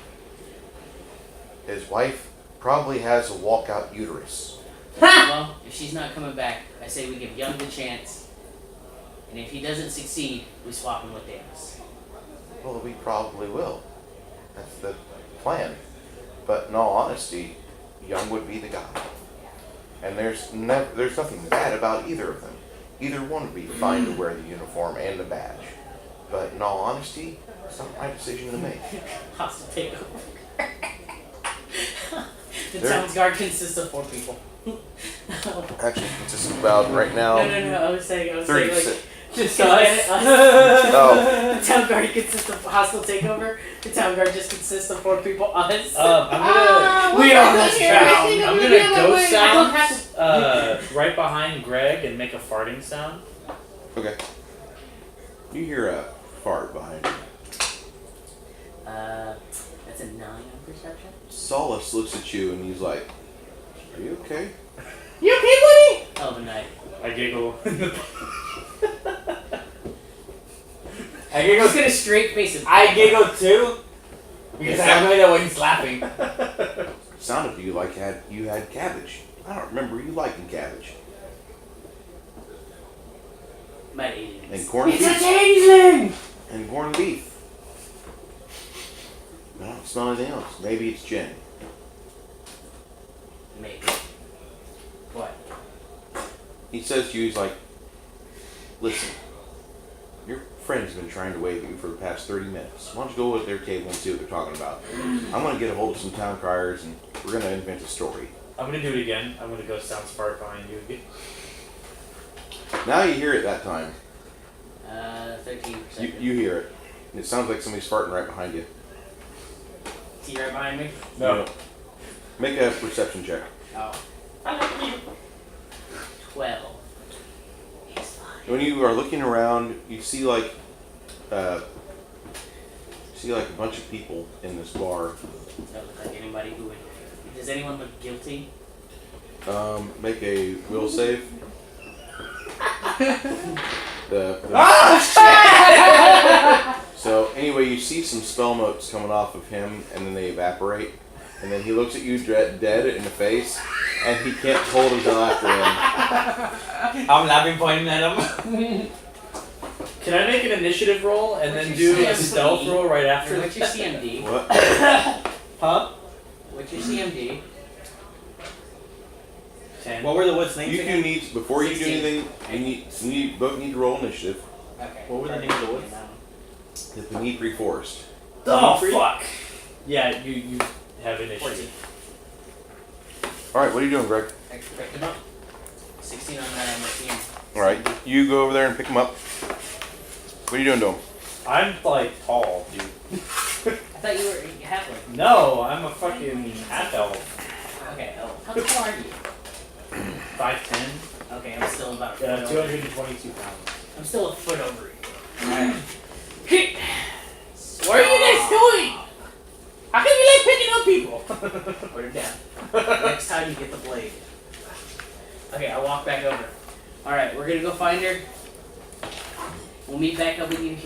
His wife probably has a walkout uterus. Well, if she's not coming back, I say we give Young the chance. And if he doesn't succeed, we swap him with Davis. Well, we probably will. That's the plan. But in all honesty, Young would be the guy. And there's nothing bad about either of them. Either one would be fine to wear the uniform and the badge. But in all honesty, it's not my decision to make. Hostile takeover. The There- town's guard consists of 4 people. Actually, it's just about right now. No. I was saying like 36. just Us. Oh, The town guard consists of hostile takeover. The town guard just consists of 4 people. Us. I'm We are this town. gonna ghost I don't have sound right behind Greg and make a farting sound. okay. You hear a fart behind you. That's a 9 on perception. Solace looks at you and he's like, "Are you okay?" You okay, buddy? Hell of a night. I giggle. I giggle. He's gonna straight face him. I giggle too. Because I have no idea what he's laughing. Sounded to you like you had cabbage. I don't remember you liking cabbage. Might eat And it. corned It's a beef. changeling! And corned beef. I don't smell anything else. Maybe it's gin. Maybe. What? He says to you, he's like, "Listen, your friend's been trying to wave at you for the past 30 minutes. Why don't you go at their table and see what they're talking about? I'm going to get a hold of some town criers and we're going to invent a story." I'm gonna do it again. I'm gonna ghost sound fart behind you again. Now you hear it that time. 13%. You hear it. And it sounds like somebody's farting right behind you. Is he right behind me? No. Make a perception check. Oh. I like you. 12. When you are looking around, you see like a bunch of people in this bar. Does that look like anybody who would... Does anyone look guilty? Make a will save. So anyway, you see some spell motes coming off of him, and then they evaporate, and then he looks at you dead in the face, and he can't hold his laughter in. I'm laughing, pointing at him. Can I make an initiative roll and What's then your do a CMD? stealth roll right after What's your that? CMD? What? Huh? What's your CMD? 10. What were the what's names You again? do need, before you do 16. anything, you both need to roll initiative. Okay. What were the names of the woods? The Benipri Forest. Oh, fuck! Yeah, you have initiative. 14. Alright, what are you doing, Greg? I picked him up. 16 on that on my team. Alright, you go over there and pick him up. What are you doing to him? I'm like tall, dude. I thought you were halfway. No, I'm a fucking half elf. Okay, oh. How tall are you? 5'10". Okay, I'm still about a foot over. 222 pounds. I'm still a foot over you. What are you guys doing? How come you like picking up people? Put her down. Next time you get the blade. Okay, I'll walk back over. Alright, we're gonna go find her. We'll meet back up with you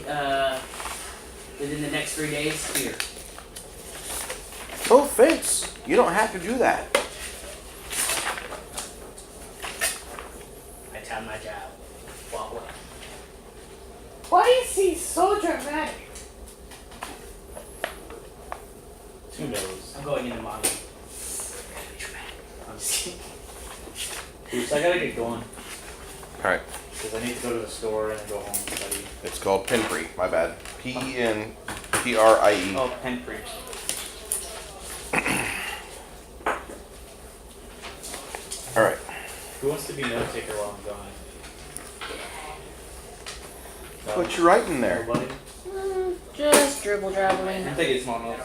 within the next 3 days here. Oh, thanks. You don't have to do that. I timed my job. Walk away. Why is he so dramatic? Who knows? I'm going into mommy. I'm just kidding. Dude, so I gotta get going. Alright, Because I need to go to the store and then go home and study. it's called Penpri. My bad. Penprie. Oh, pen free. Alright. Who wants to be note taker while I'm gone? What you writing there? Nobody. Just dribble drabbling. I'm taking small notes.